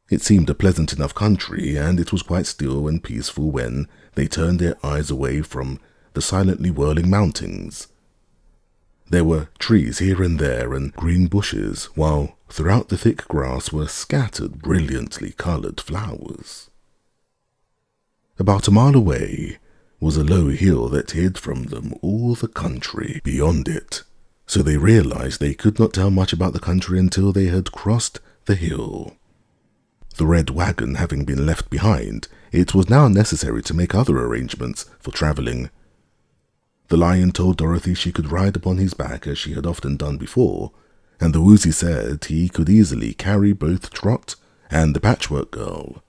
It seemed a pleasant enough country, and it was quite still and peaceful when they turned their eyes away from the silently whirling mountains. There were trees here and there and green bushes, while throughout the thick grass were scattered brilliantly coloured flowers. About a mile away was a low hill that hid from them all the country beyond it, so they realized they could not tell much about the country until they had crossed the hill. The red wagon having been left behind, it was now necessary to make other arrangements for travelling. The Lion told Dorothy she could ride upon his back as she had often done before, and the Woozy said he could easily carry both Trot and the Patchwork Girl.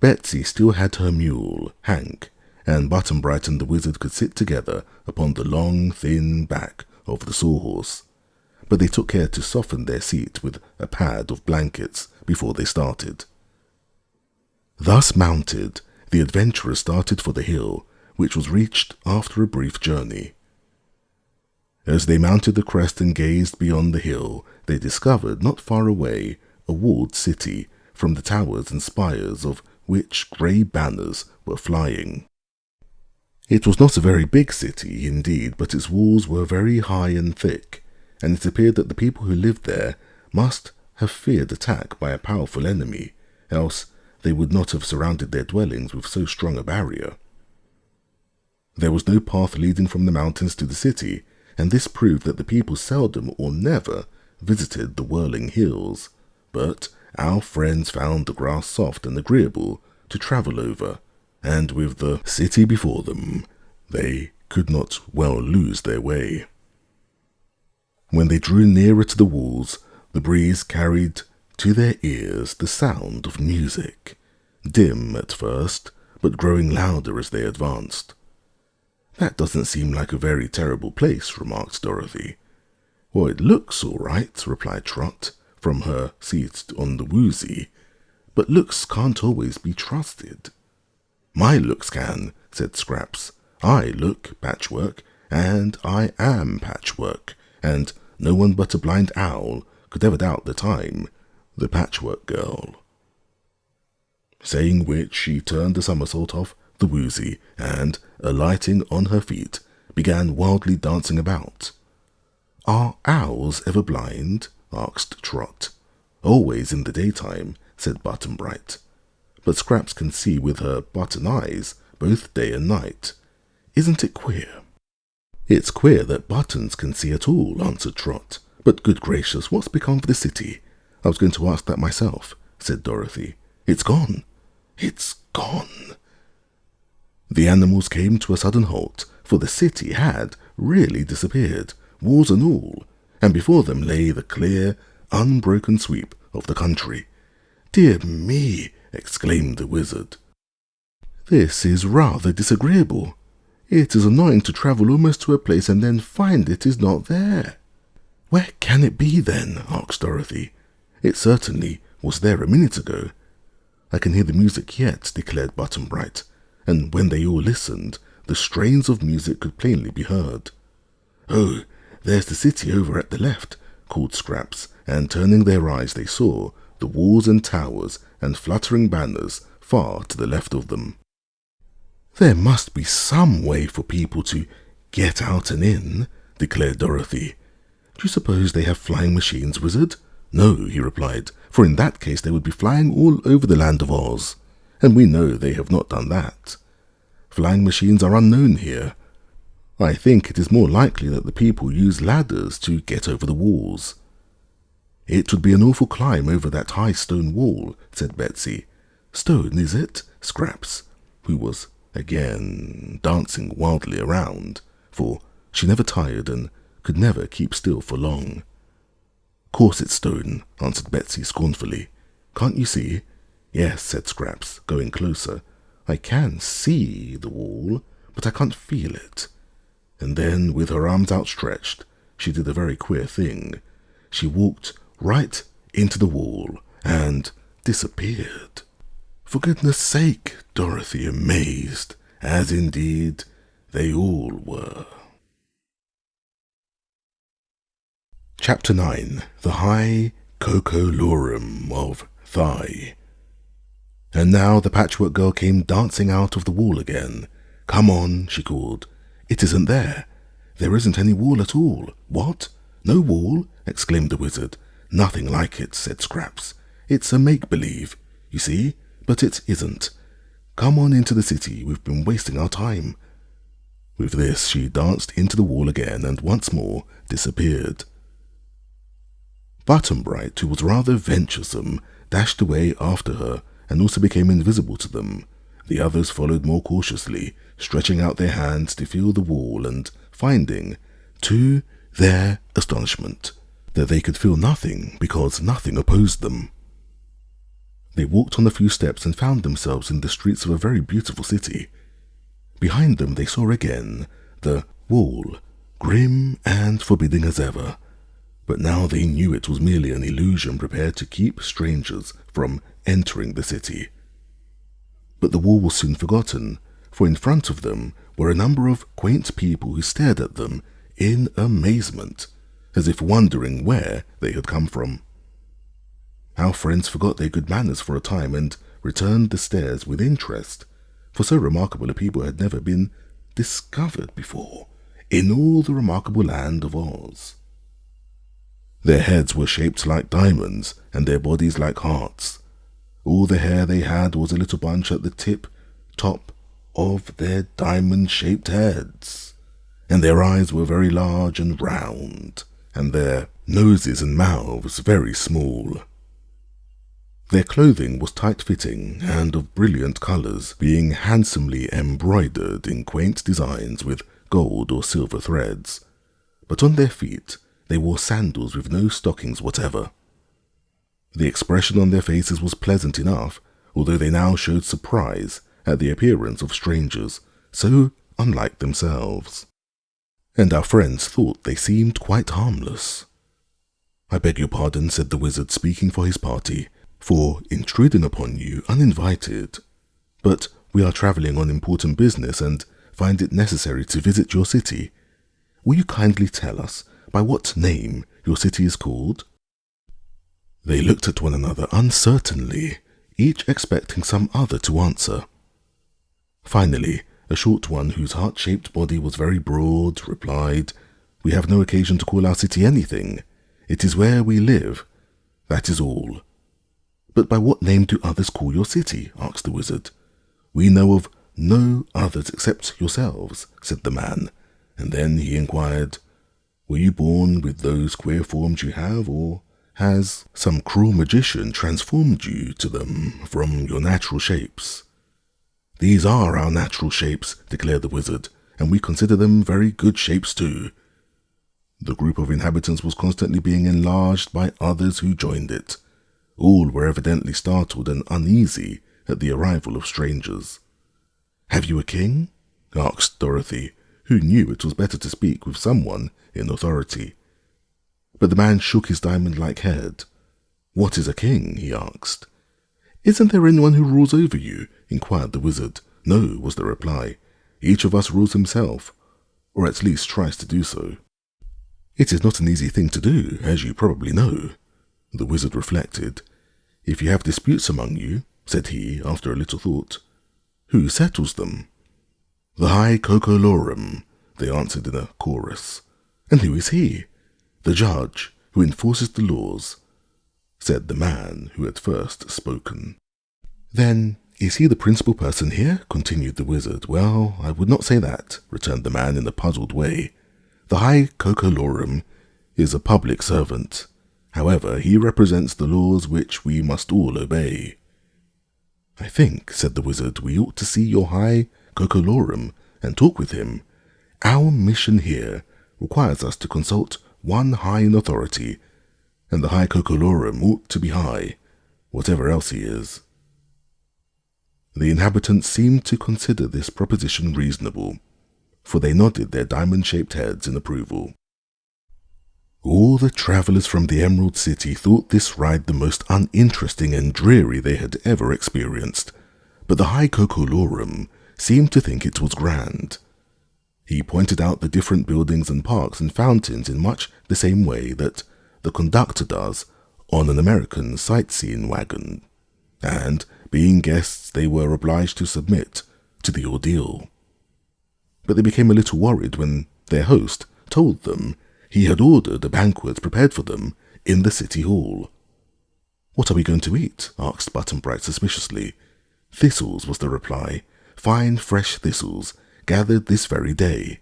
Betsy still had her mule, Hank, and Button-Bright and the Wizard could sit together upon the long, thin back of the Sawhorse, but they took care to soften their seat with a pad of blankets before they started. Thus mounted, the adventurers started for the hill, which was reached after a brief journey. As they mounted the crest and gazed beyond the hill, they discovered not far away a walled city, from the towers and spires of which grey banners were flying. It was not a very big city indeed, but its walls were very high and thick, and it appeared that the people who lived there must have feared attack by a powerful enemy, else they would not have surrounded their dwellings with so strong a barrier. There was no path leading from the mountains to the city, and this proved that the people seldom or never visited the whirling hills, but our friends found the grass soft and agreeable to travel over, and with the city before them, they could not well lose their way. When they drew nearer to the walls, the breeze carried to their ears the sound of music, dim at first, but growing louder as they advanced. "That doesn't seem like a very terrible place," remarked Dorothy. "Well, it looks all right," replied Trot, from her seat on the woozy, "but looks can't always be trusted." "My looks can," said Scraps. "I look patchwork, and I am patchwork, and no one but a blind owl could ever doubt that I'm the Patchwork Girl." Saying which, she turned a somersault off the woozy, and, alighting on her feet, began wildly dancing about. "Are owls ever blind?" asked Trot. "Always in the daytime," said Button-Bright. "But Scraps can see with her button eyes, both day and night. Isn't it queer?" "It's queer that buttons can see at all," answered Trot. "But good gracious, what's become of the city?" "I was going to ask that myself," said Dorothy. "It's gone. It's gone." The animals came to a sudden halt, for the city had really disappeared, walls and all, and before them lay the clear, unbroken sweep of the country. "Dear me!" exclaimed the Wizard. "This is rather disagreeable. It is annoying to travel almost to a place and then find it is not there." "Where can it be, then?" asked Dorothy. "It certainly was there a minute ago." "I can hear the music yet," declared Button-Bright, and when they all listened, the strains of music could plainly be heard. "Oh, there's the city over at the left," called Scraps, and turning their eyes they saw the walls and towers and fluttering banners far to the left of them. "There must be some way for people to get out and in," declared Dorothy. "Do you suppose they have flying machines, Wizard?" "No," he replied, "for in that case they would be flying all over the land of Oz, and we know they have not done that. Flying machines are unknown here. I think it is more likely that the people use ladders to get over the walls." "It would be an awful climb over that high stone wall," said Betsy. "Stone, is it?" Scraps, who was again dancing wildly around, for she never tired and could never keep still for long. "Course it's stone," answered Betsy scornfully. "Can't you see?" "Yes," said Scraps, going closer. "I can see the wall, but I can't feel it." And then, with her arms outstretched, she did a very queer thing. She walked right into the wall and disappeared. "For goodness sake," Dorothy amazed, as indeed they all were. Chapter 9. The High Cocolorum of Thigh. And now the Patchwork Girl came dancing out of the wall again. "Come on," she called. "It isn't there. There isn't any wall at all." "What? No wall?" exclaimed the Wizard. "Nothing like it," said Scraps. "It's a make-believe, you see, but it isn't. Come on into the city. We've been wasting our time." With this, she danced into the wall again and once more disappeared. Button-Bright, who was rather venturesome, dashed away after her and also became invisible to them. The others followed more cautiously, stretching out their hands to feel the wall and finding, to their astonishment, that they could feel nothing because nothing opposed them. They walked on a few steps and found themselves in the streets of a very beautiful city. Behind them they saw again the wall, grim and forbidding as ever. But now they knew it was merely an illusion prepared to keep strangers from entering the city. But the wall was soon forgotten, for in front of them were a number of quaint people who stared at them in amazement, as if wondering where they had come from. Our friends forgot their good manners for a time and returned the stares with interest, for so remarkable a people had never been discovered before in all the remarkable land of Oz. Their heads were shaped like diamonds, and their bodies like hearts. All the hair they had was a little bunch at the top of their diamond-shaped heads, and their eyes were very large and round, and their noses and mouths very small. Their clothing was tight-fitting and of brilliant colours, being handsomely embroidered in quaint designs with gold or silver threads, but on their feet they wore sandals with no stockings whatever. The expression on their faces was pleasant enough, although they now showed surprise at the appearance of strangers, so unlike themselves. And our friends thought they seemed quite harmless. "I beg your pardon," said the wizard, speaking for his party, "for intruding upon you uninvited, but we are travelling on important business and find it necessary to visit your city. Will you kindly tell us by what name your city is called?" They looked at one another uncertainly, each expecting some other to answer. Finally, a short one whose heart-shaped body was very broad replied, "We have no occasion to call our city anything. It is where we live. That is all." "But by what name do others call your city?" asked the wizard. "We know of no others except yourselves," said the man, and then he inquired, "Were you born with those queer forms you have, or has some cruel magician transformed you to them from your natural shapes?" "These are our natural shapes," declared the wizard, "and we consider them very good shapes too." The group of inhabitants was constantly being enlarged by others who joined it. All were evidently startled and uneasy at the arrival of strangers. "Have you a king?" asked Dorothy, who knew it was better to speak with someone in authority. But the man shook his diamond-like head. "What is a king?" he asked. "Isn't there anyone who rules over you?" inquired the wizard. "No," was the reply. "Each of us rules himself, or at least tries to do so." "It is not an easy thing to do, as you probably know." The wizard reflected. "If you have disputes among you," said he, after a little thought, "who settles them?" "The High Cocolorum," they answered in a chorus. "And who is he?" "The judge, who enforces the laws," said the man who had first spoken. "Then is he the principal person here?" continued the wizard. "Well, I would not say that," returned the man in a puzzled way. "The High Cocolorum is a public servant. However, he represents the laws which we must all obey." "I think," said the wizard, "we ought to see your High Cocolorum and talk with him. Our mission here requires us to consult one high in authority, and the High Cocolorum ought to be high, whatever else he is." The inhabitants seemed to consider this proposition reasonable, for they nodded their diamond-shaped heads in approval. All the travellers from the Emerald City thought this ride the most uninteresting and dreary they had ever experienced, but the High Cocolorum seemed to think it was grand. He pointed out the different buildings and parks and fountains in much the same way that the conductor does on an American sightseeing wagon, and, being guests, they were obliged to submit to the ordeal. But they became a little worried when their host told them he had ordered a banquet prepared for them in the city hall. "What are we going to eat?" asked Button-Bright suspiciously. "Thistles," was the reply. "Fine, fresh thistles, gathered this very day."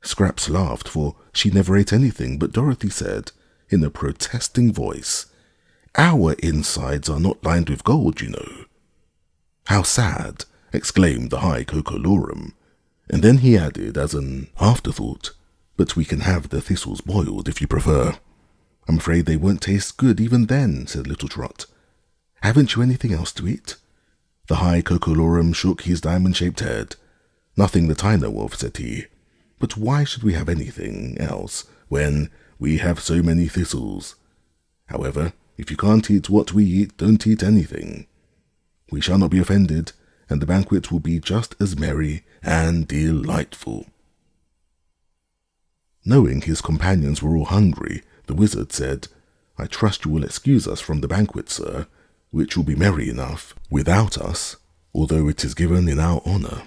Scraps laughed, for she never ate anything, but Dorothy said, in a protesting voice, "Our insides are not lined with gold, you know." "How sad!" exclaimed the High Cocolorum, and then he added as an afterthought, "But we can have the thistles boiled if you prefer." "I'm afraid they won't taste good even then," said Little Trot. "Haven't you anything else to eat?" The High Cocolorum shook his diamond-shaped head. "Nothing that I know of," said he. "But why should we have anything else when we have so many thistles? However, if you can't eat what we eat, don't eat anything. We shall not be offended, and the banquet will be just as merry and delightful." Knowing his companions were all hungry, the wizard said, "I trust you will excuse us from the banquet, sir, which will be merry enough without us, although it is given in our honour.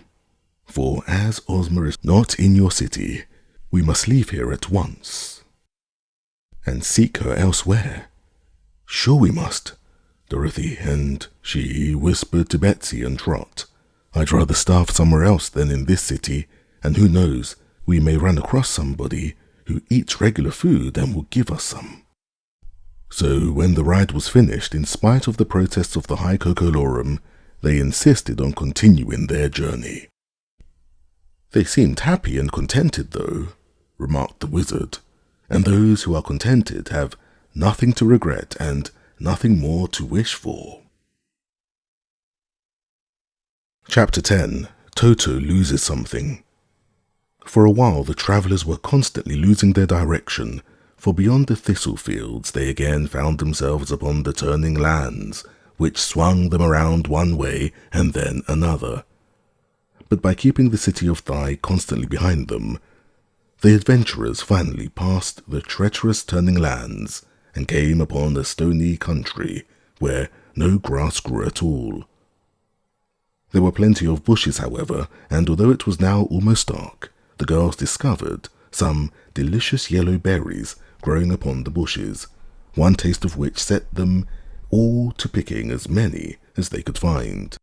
For as Ozma is not in your city, we must leave here at once." and seek her elsewhere. Sure we must, Dorothy and she whispered to Betsy and Trot. I'd rather starve somewhere else than in this city, and who knows, we may run across somebody who eats regular food and will give us some. So when the ride was finished, in spite of the protests of the High Cocolorum, they insisted on continuing their journey. They seemed happy and contented though, remarked the wizard, and those who are contented have nothing to regret and nothing more to wish for. Chapter 10. Toto loses something. For a while the travellers were constantly losing their direction, for beyond the thistle fields they again found themselves upon the turning lands, which swung them around one way and then another. But by keeping the city of Thai constantly behind them, the adventurers finally passed the treacherous turning lands and came upon a stony country where no grass grew at all. There were plenty of bushes, however, and although it was now almost dark, the girls discovered some delicious yellow berries growing upon the bushes, one taste of which set them all to picking as many as they could find.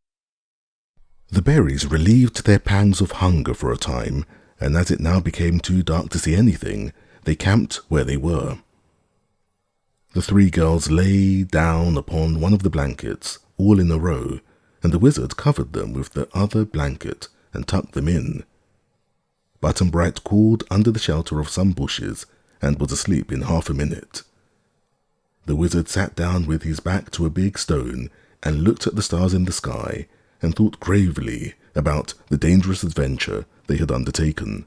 The berries relieved their pangs of hunger for a time, and as it now became too dark to see anything, they camped where they were. The three girls lay down upon one of the blankets, all in a row, and the wizard covered them with the other blanket and tucked them in. Button Bright crawled under the shelter of some bushes and was asleep in half a minute. The wizard sat down with his back to a big stone and looked at the stars in the sky and thought gravely about the dangerous adventure they had undertaken,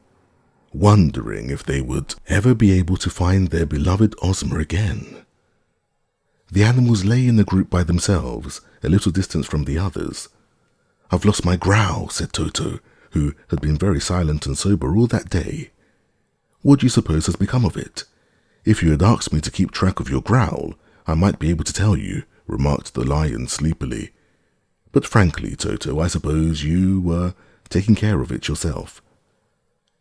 wondering if they would ever be able to find their beloved Ozma again. The animals lay in a group by themselves, a little distance from the others. "I've lost my growl," said Toto, who had been very silent and sober all that day. "What do you suppose has become of it? If you had asked me to keep track of your growl, I might be able to tell you," remarked the lion sleepily. "But frankly, Toto, I suppose you were taking care of it yourself."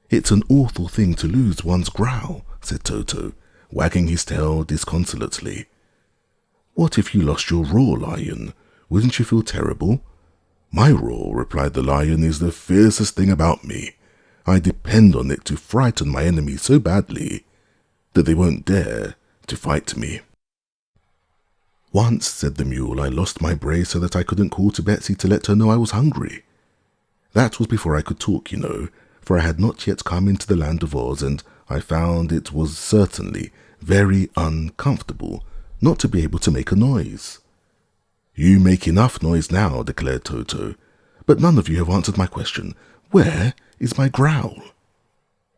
"It's an awful thing to lose one's growl," said Toto, wagging his tail disconsolately. "What if you lost your roar, lion? Wouldn't you feel terrible?" "My roar," replied the lion, "is the fiercest thing about me. I depend on it to frighten my enemies so badly that they won't dare to fight me." "Once," said the mule, "I lost my bray so that I couldn't call to Betsy to let her know I was hungry. That was before I could talk, you know, for I had not yet come into the land of Oz, and I found it was certainly very uncomfortable not to be able to make a noise." "You make enough noise now," declared Toto, "but none of you have answered my question. Where is my growl?"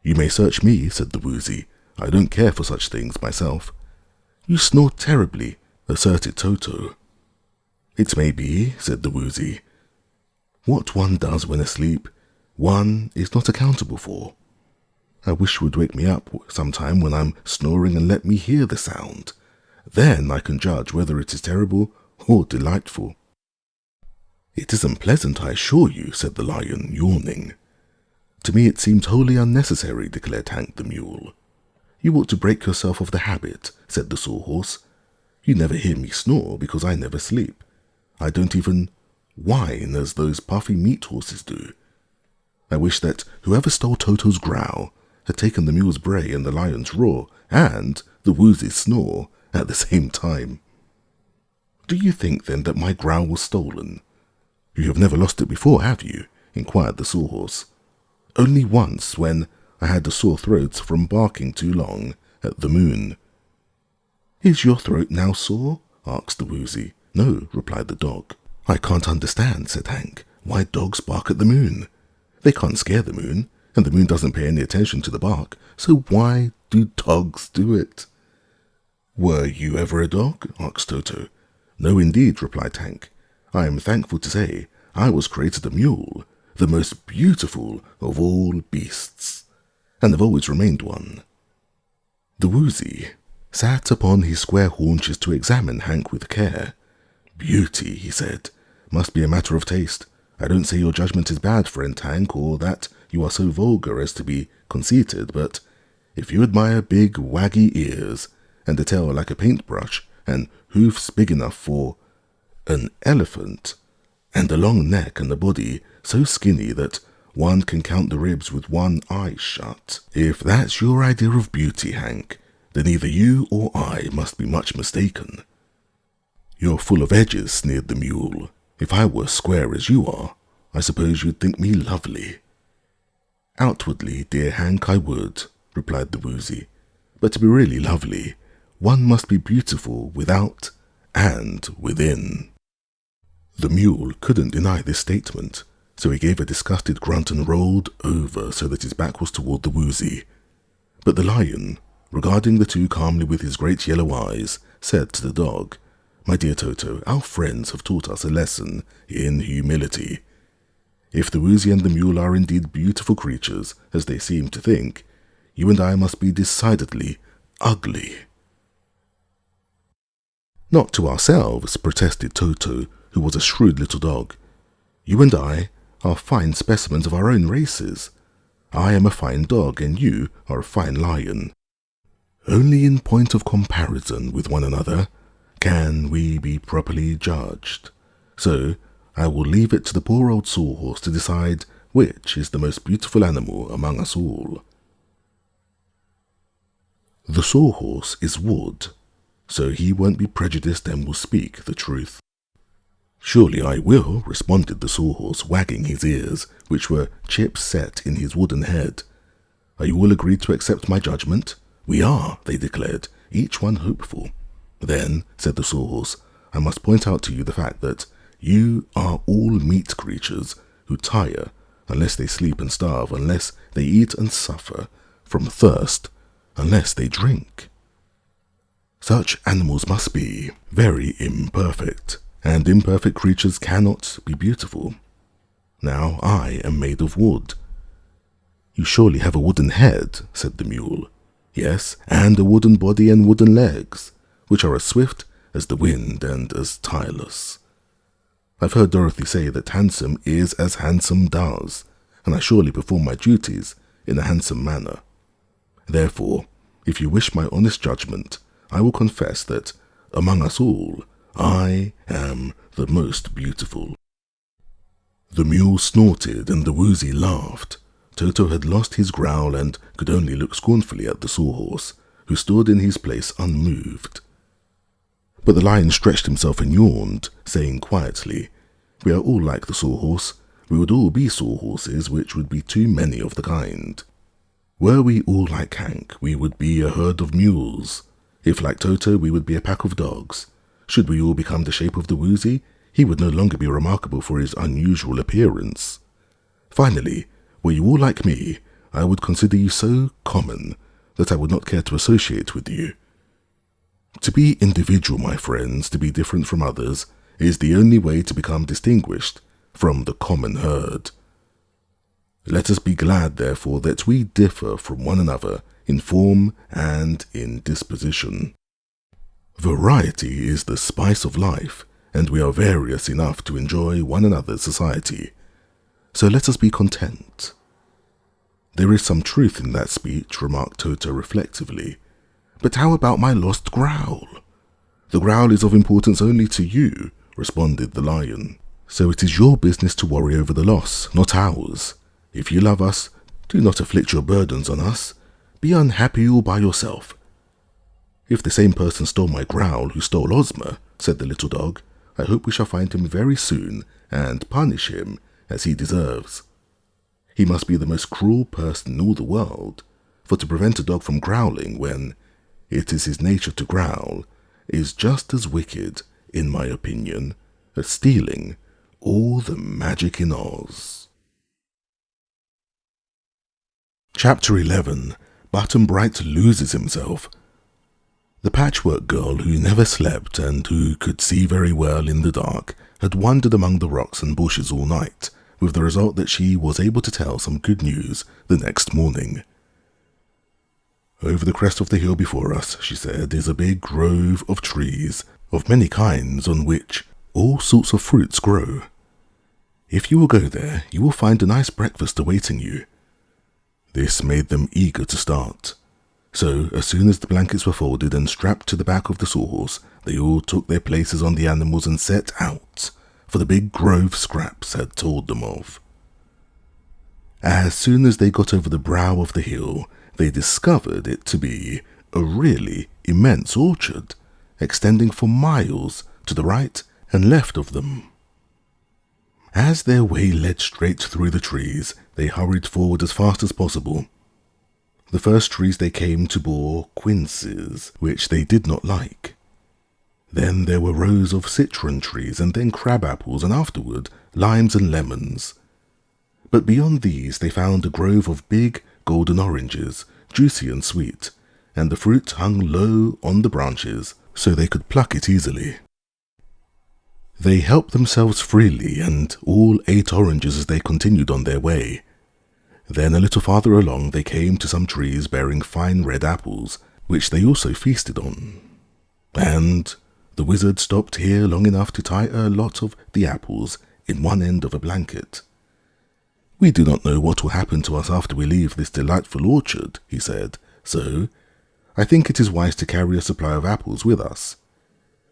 "You may search me," said the Woozy. "I don't care for such things myself." "You snore terribly," asserted Toto. "It may be," said the Woozy. "What one does when asleep, one is not accountable for. I wish you would wake me up sometime when I'm snoring and let me hear the sound. Then I can judge whether it is terrible or delightful." "It isn't pleasant, I assure you," said the lion, yawning. "To me it seems wholly unnecessary," declared Hank the mule. "You ought to break yourself of the habit," said the sawhorse. "You never hear me snore because I never sleep. I don't even whine as those puffy meat horses do. I wish that whoever stole Toto's growl had taken the mule's bray and the lion's roar and the woozy's snore at the same time." "Do you think, then, that my growl was stolen?" "You have never lost it before, have you?" inquired the sawhorse. "Only once, when I had a sore throat from barking too long at the moon." "Is your throat now sore?" asked the Woozy. "No," replied the dog. "I can't understand," said Hank, "why dogs bark at the moon. They can't scare the moon, and the moon doesn't pay any attention to the bark, so why do dogs do it?" "Were you ever a dog?" asked Toto. "No, indeed," replied Hank. "I am thankful to say I was created a mule, the most beautiful of all beasts, and have always remained one." The Woozy sat upon his square haunches to examine Hank with care. "Beauty," he said, "must be a matter of taste. I don't say your judgment is bad, friend Hank, or that you are so vulgar as to be conceited, but if you admire big, waggy ears and a tail like a paintbrush, and hoofs big enough for an elephant, and a long neck and a body so skinny that one can count the ribs with one eye shut. If that's your idea of beauty, Hank, then either you or I must be much mistaken. You're full of edges, sneered the mule. If I were square as you are, I suppose you'd think me lovely. Outwardly, dear Hank, I would, replied the Woozy. But to be really lovely, one must be beautiful without and within. The mule couldn't deny this statement, so he gave a disgusted grunt and rolled over so that his back was toward the Woozy. But the lion, regarding the two calmly with his great yellow eyes, said to the dog, My dear Toto, our friends have taught us a lesson in humility. If the Woozy and the mule are indeed beautiful creatures, as they seem to think, you and I must be decidedly ugly. Not to ourselves, protested Toto, who was a shrewd little dog. You and I are fine specimens of our own races. I am a fine dog, and you are a fine lion. Only in point of comparison with one another can we be properly judged. So I will leave it to the poor old sawhorse to decide which is the most beautiful animal among us all. The sawhorse is wood, so he won't be prejudiced and will speak the truth. Surely I will, responded the sawhorse, wagging his ears, which were chips set in his wooden head. Are you all agreed to accept my judgment? We are, they declared, each one hopeful. Then, said the sawhorse, I must point out to you the fact that you are all meat creatures who tire unless they sleep and starve, unless they eat and suffer from thirst, unless they drink. Such animals must be very imperfect, and imperfect creatures cannot be beautiful. Now I am made of wood. You surely have a wooden head, said the mule. Yes, and a wooden body and wooden legs, which are as swift as the wind and as tireless. I've heard Dorothy say that handsome is as handsome does, and I surely perform my duties in a handsome manner. Therefore, if you wish my honest judgment, I will confess that, among us all, I am the most beautiful. The mule snorted and the Woozy laughed. Toto had lost his growl and could only look scornfully at the sawhorse, who stood in his place unmoved. But the lion stretched himself and yawned, saying quietly, We are all like the sawhorse. We would all be sawhorses, which would be too many of the kind. Were we all like Hank, we would be a herd of mules. If like Toto, we would be a pack of dogs. Should we all become the shape of the Woozy, he would no longer be remarkable for his unusual appearance. Finally, were you all like me, I would consider you so common that I would not care to associate with you. To be individual, my friends, to be different from others, is the only way to become distinguished from the common herd. Let us be glad, therefore, that we differ from one another in form and in disposition. Variety is the spice of life, and we are various enough to enjoy one another's society. So let us be content. There is some truth in that speech, remarked Toto reflectively. But how about my lost growl? The growl is of importance only to you, responded the lion. So it is your business to worry over the loss, not ours. If you love us, do not afflict your burdens on us. Be unhappy all by yourself. If the same person stole my growl who stole Ozma, said the little dog, I hope we shall find him very soon and punish him as he deserves. He must be the most cruel person in all the world, for to prevent a dog from growling when it is his nature to growl is just as wicked, in my opinion, as stealing all the magic in Oz. Chapter 11. Button Bright loses himself. The patchwork girl, who never slept and who could see very well in the dark, had wandered among the rocks and bushes all night, with the result that she was able to tell some good news the next morning. Over the crest of the hill before us, she said, is a big grove of trees of many kinds on which all sorts of fruits grow. If you will go there, you will find a nice breakfast awaiting you. This made them eager to start. So, as soon as the blankets were folded and strapped to the back of the sawhorse, they all took their places on the animals and set out for the big grove Scraps had told them of. As soon as they got over the brow of the hill, they discovered it to be a really immense orchard, extending for miles to the right and left of them. As their way led straight through the trees, they hurried forward as fast as possible. The first trees they came to bore quinces, which they did not like. Then there were rows of citron trees, and then crab apples, and afterward limes and lemons. But beyond these they found a grove of big golden oranges, juicy and sweet, and the fruit hung low on the branches, so they could pluck it easily. They helped themselves freely, and all ate oranges as they continued on their way. Then a little farther along they came to some trees bearing fine red apples, which they also feasted on. And the wizard stopped here long enough to tie a lot of the apples in one end of a blanket. "We do not know what will happen to us after we leave this delightful orchard," he said, "so I think it is wise to carry a supply of apples with us.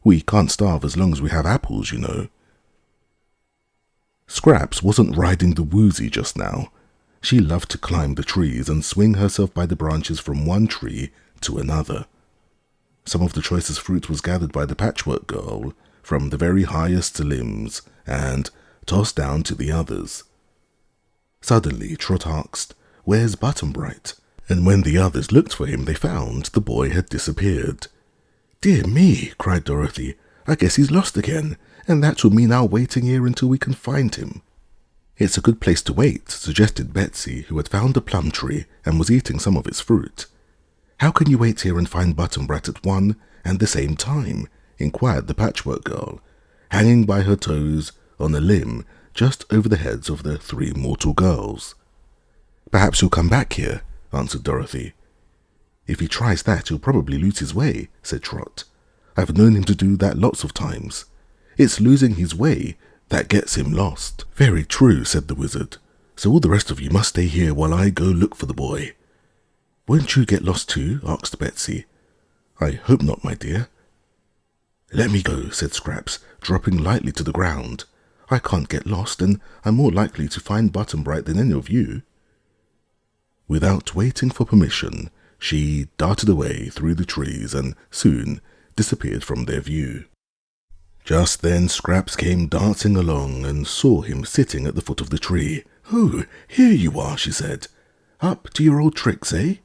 We can't starve as long as we have apples, you know." Scraps wasn't riding the woozy just now. She loved to climb the trees and swing herself by the branches from one tree to another. Some of the choicest fruit was gathered by the Patchwork Girl from the very highest limbs and tossed down to the others. Suddenly Trot asked, "Where's Button-Bright?" And when the others looked for him, they found the boy had disappeared. "Dear me," cried Dorothy, "I guess he's lost again, and that will mean our waiting here until we can find him." "It's a good place to wait," suggested Betsy, who had found a plum tree and was eating some of its fruit. "How can you wait here and find Button-Bright at one and the same time?" inquired the Patchwork Girl, hanging by her toes on a limb just over the heads of the three mortal girls. "Perhaps he'll come back here," answered Dorothy. "If he tries that, he'll probably lose his way," said Trot. "I've known him to do that lots of times. It's losing his way that gets him lost." "Very true," said the wizard. "So all the rest of you must stay here while I go look for the boy." "Won't you get lost too?" asked Betsy. "I hope not, my dear." "Let me go," said Scraps, dropping lightly to the ground. "I can't get lost, and I'm more likely to find Button-Bright than any of you." Without waiting for permission, she darted away through the trees and soon disappeared from their view. Just then Scraps came dancing along and saw him sitting at the foot of the tree. "Oh, here you are," she said. "Up to your old tricks, eh?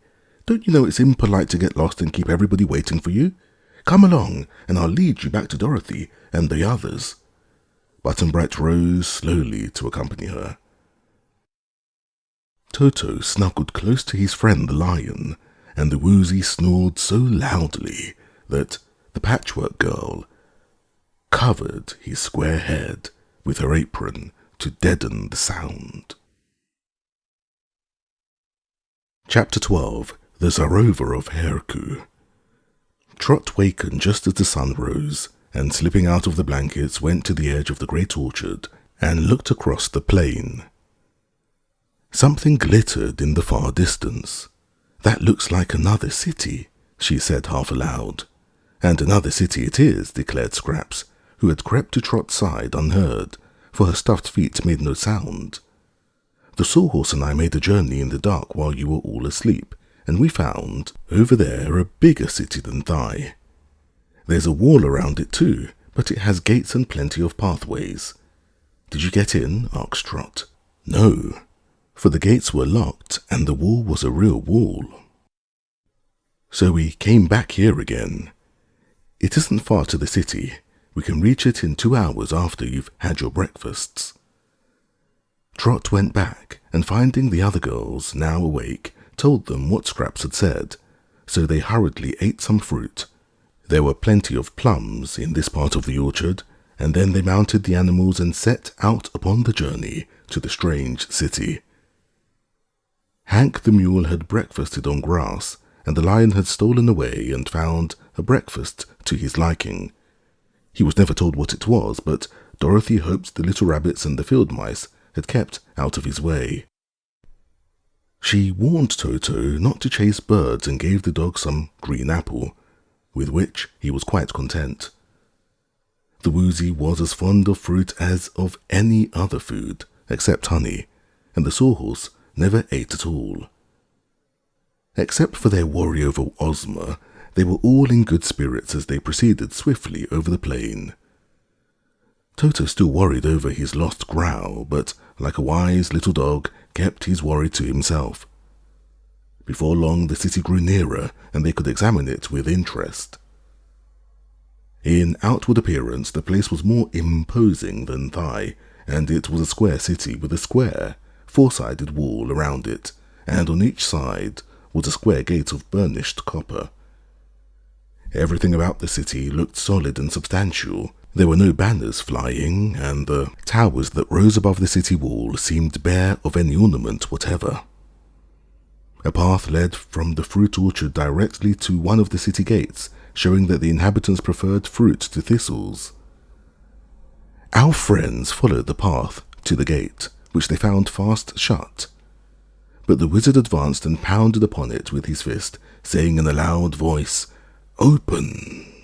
Don't you know it's impolite to get lost and keep everybody waiting for you? Come along, and I'll lead you back to Dorothy and the others." Button-Bright rose slowly to accompany her. Toto snuggled close to his friend the lion, and the woozy snored so loudly that the Patchwork Girl covered his square head with her apron to deaden the sound. Chapter 12. The Zarover of Herku. Trot wakened just as the sun rose, and slipping out of the blankets went to the edge of the great orchard and looked across the plain. Something glittered in the far distance. "That looks like another city," she said half aloud. "And another city it is," declared Scraps, who had crept to Trot's side unheard, for her stuffed feet made no sound. "The Sawhorse and I made a journey in the dark while you were all asleep, and we found over there a bigger city than Thy. There's a wall around it too, but it has gates and plenty of pathways." "Did you get in?" asked Trot. "No, for the gates were locked and the wall was a real wall. So we came back here again. It isn't far to the city. We can reach it in 2 hours after you've had your breakfasts." Trot went back, and finding the other girls now awake, told them what Scraps had said, so they hurriedly ate some fruit. There were plenty of plums in this part of the orchard, and then they mounted the animals and set out upon the journey to the strange city. Hank the mule had breakfasted on grass, and the lion had stolen away and found a breakfast to his liking. He was never told what it was, but Dorothy hoped the little rabbits and the field mice had kept out of his way. She warned Toto not to chase birds and gave the dog some green apple, with which he was quite content. The Woozy was as fond of fruit as of any other food, except honey, and the Sawhorse never ate at all. Except for their worry over Ozma, they were all in good spirits as they proceeded swiftly over the plain. Toto still worried over his lost growl, but like a wise little dog, kept his worry to himself. Before long the city grew nearer, and they could examine it with interest. In outward appearance the place was more imposing than Thai, and it was a square city with a square, four-sided wall around it, and on each side was a square gate of burnished copper. Everything about the city looked solid and substantial. There were no banners flying, and the towers that rose above the city wall seemed bare of any ornament whatever. A path led from the fruit orchard directly to one of the city gates, showing that the inhabitants preferred fruit to thistles. Our friends followed the path to the gate, which they found fast shut. But the wizard advanced and pounded upon it with his fist, saying in a loud voice, "Open!"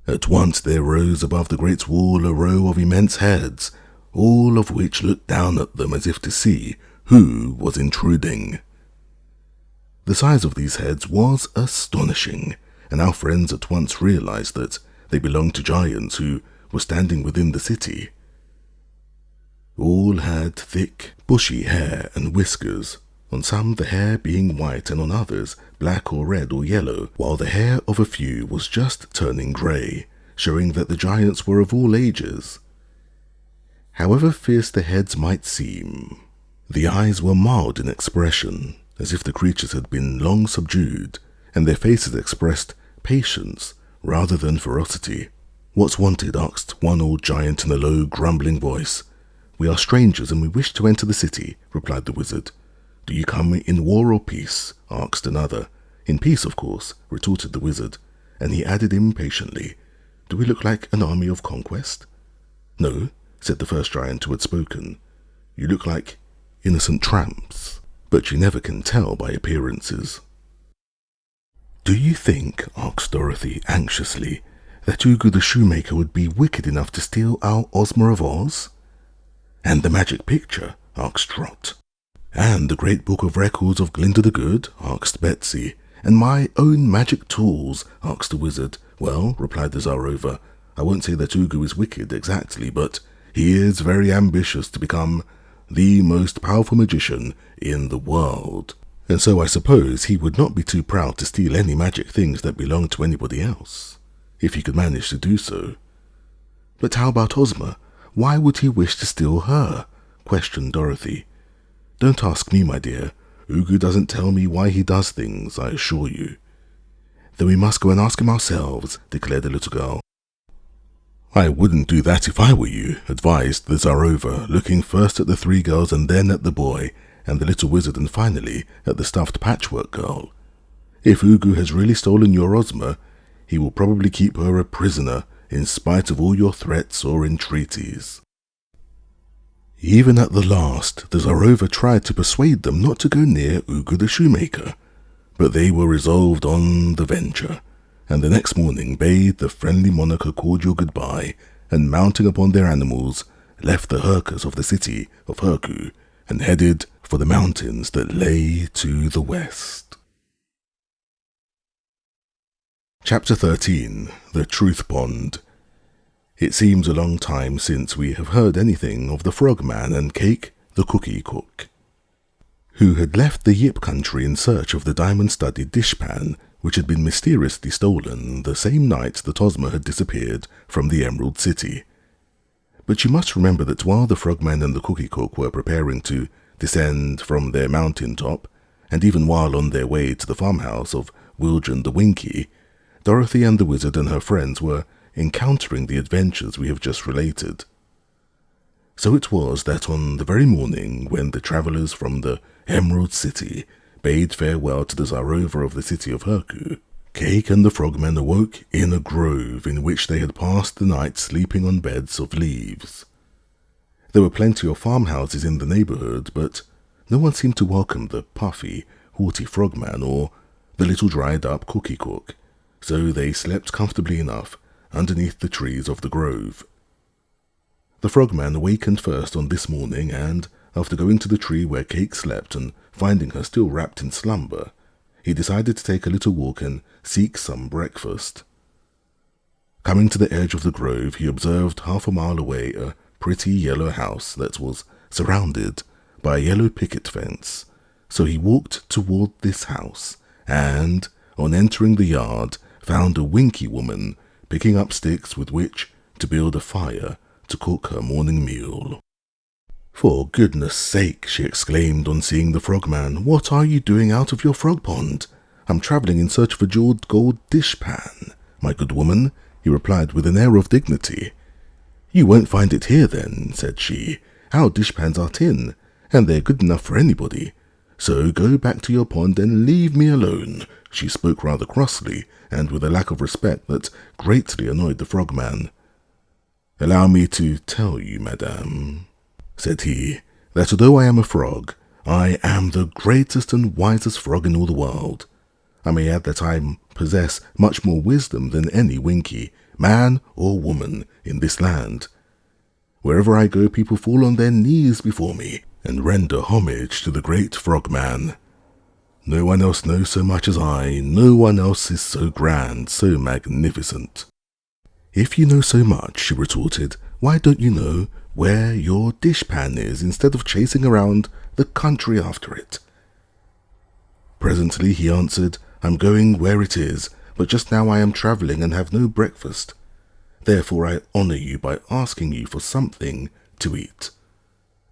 At once there rose above the great wall a row of immense heads, all of which looked down at them as if to see who was intruding. The size of these heads was astonishing, and our friends at once realized that they belonged to giants who were standing within the city. All had thick, bushy hair and whiskers, on some the hair being white and on others black or red or yellow, while the hair of a few was just turning grey, showing that the giants were of all ages. However fierce the heads might seem, the eyes were mild in expression, as if the creatures had been long subdued, and their faces expressed patience rather than ferocity. "What's wanted?" asked one old giant in a low, grumbling voice. "We are strangers and we wish to enter the city," replied the wizard. "Do you come in war or peace?" asked another. "In peace, of course," retorted the wizard, and he added impatiently, "Do we look like an army of conquest?" "No," said the first giant who had spoken. "You look like innocent tramps, but you never can tell by appearances." "Do you think," asked Dorothy anxiously, "that Ugu the shoemaker would be wicked enough to steal our Ozma of Oz?" "And the magic picture?" asked Trot. "And the great book of records of Glinda the Good?" asked Betsy. "And my own magic tools?" asked the wizard. "Well," replied the Tsarova, "I won't say that Ugu is wicked exactly, but he is very ambitious to become the most powerful magician in the world. And so I suppose he would not be too proud to steal any magic things that belong to anybody else, if he could manage to do so." "But how about Ozma? Why would he wish to steal her?" questioned Dorothy. "Don't ask me, my dear. Ugu doesn't tell me why he does things, I assure you." "Then we must go and ask him ourselves," declared the little girl. "I wouldn't do that if I were you," advised the Tsarova, looking first at the three girls and then at the boy, and the little wizard, and finally at the stuffed patchwork girl. "If Ugu has really stolen your Ozma, he will probably keep her a prisoner, in spite of all your threats or entreaties." Even at the last, the Tsarova tried to persuade them not to go near Ugu the shoemaker, but they were resolved on the venture, and the next morning bade the friendly monarch a cordial goodbye, and mounting upon their animals, left the Herkas of the city of Herku, and headed for the mountains that lay to the west. Chapter 13. The Truth Pond. It seems a long time since we have heard anything of the Frogman and Cake, the cookie cook, who had left the Yip country in search of the diamond-studded dishpan, which had been mysteriously stolen the same night that Ozma had disappeared from the Emerald City. But you must remember that while the Frogman and the cookie cook were preparing to descend from their mountain top, and even while on their way to the farmhouse of Wilgen the Winky, Dorothy and the wizard and her friends were encountering the adventures we have just related. So it was that on the very morning when the travellers from the Emerald City bade farewell to the Tsarova of the city of Herku, Cake and the Frogmen awoke in a grove in which they had passed the night sleeping on beds of leaves. There were plenty of farmhouses in the neighbourhood, but No one seemed to welcome the puffy, haughty frogman or the little dried-up cookie cook, so they slept comfortably enough underneath the trees of the grove. The frogman awakened first on this morning, and after going to the tree where Cake slept and finding her still wrapped in slumber, he decided to take a little walk and seek some breakfast. Coming to the edge of the grove, he observed half a mile away a pretty yellow house that was surrounded by a yellow picket fence, so he walked toward this house and, on entering the yard, found a Winky woman picking up sticks with which to build a fire to cook her morning meal. "For goodness sake," she exclaimed on seeing the frogman, "what are you doing out of your frog pond?" "I'm travelling in search of a jewelled gold dishpan, my good woman," he replied with an air of dignity. "You won't find it here then," said she. "Our dishpans are tin, and they're good enough for anybody. So go back to your pond and leave me alone." She spoke rather crossly, and with a lack of respect that greatly annoyed the frogman. "Allow me to tell you, madame," said he, "that although I am a frog, I am the greatest and wisest frog in all the world. I may add that I possess much more wisdom than any Winky, man or woman, in this land. Wherever I go, people fall on their knees before me and render homage to the great frogman. No one else knows so much as I, no one else is so grand, so magnificent." "If you know so much," she retorted, "why don't you know where your dishpan is instead of chasing around the country after it?" Presently he answered, "I'm going where it is, but just now I am travelling and have no breakfast. Therefore I honour you by asking you for something to eat."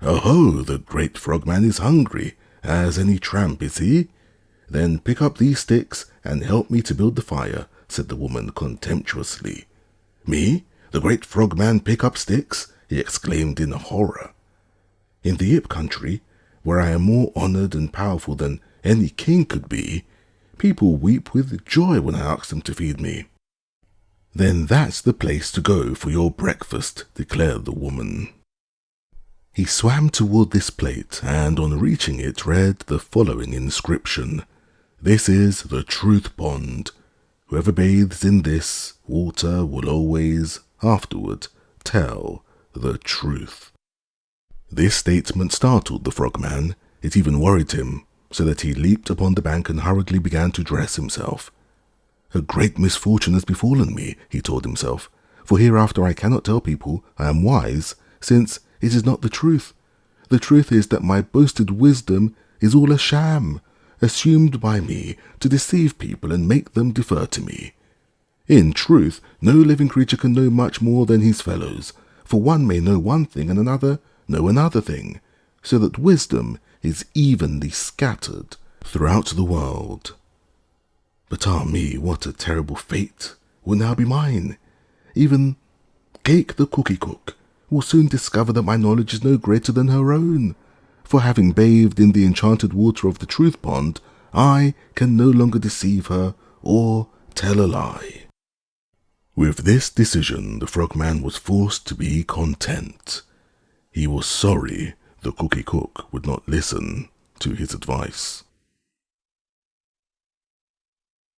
"Oh, the great frogman is hungry, as any tramp, is he? Then pick up these sticks and help me to build the fire," said the woman contemptuously. "Me? The great frogman pick up sticks?" he exclaimed in horror. "In the Yip country, where I am more honoured and powerful than any king could be, people weep with joy when I ask them to feed me." "Then that's the place to go for your breakfast," declared the woman. He swam toward this plate, and on reaching it read the following inscription: "This is the Truth Pond. Whoever bathes in this water will always, afterward, tell the truth." This statement startled the frogman. It even worried him, so that he leaped upon the bank and hurriedly began to dress himself. "A great misfortune has befallen me," he told himself, "for hereafter I cannot tell people I am wise, since it is not the truth. The truth is that my boasted wisdom is all a sham, assumed by me to deceive people and make them defer to me. In truth, no living creature can know much more than his fellows, for one may know one thing and another know another thing, so that wisdom is evenly scattered throughout the world. But ah me, what a terrible fate will now be mine. Even Cake the cookie cook will soon discover that my knowledge is no greater than her own, for having bathed in the enchanted water of the truth pond, I can no longer deceive her or tell a lie." With this decision, the frogman was forced to be content. He was sorry the cookie cook would not listen to his advice.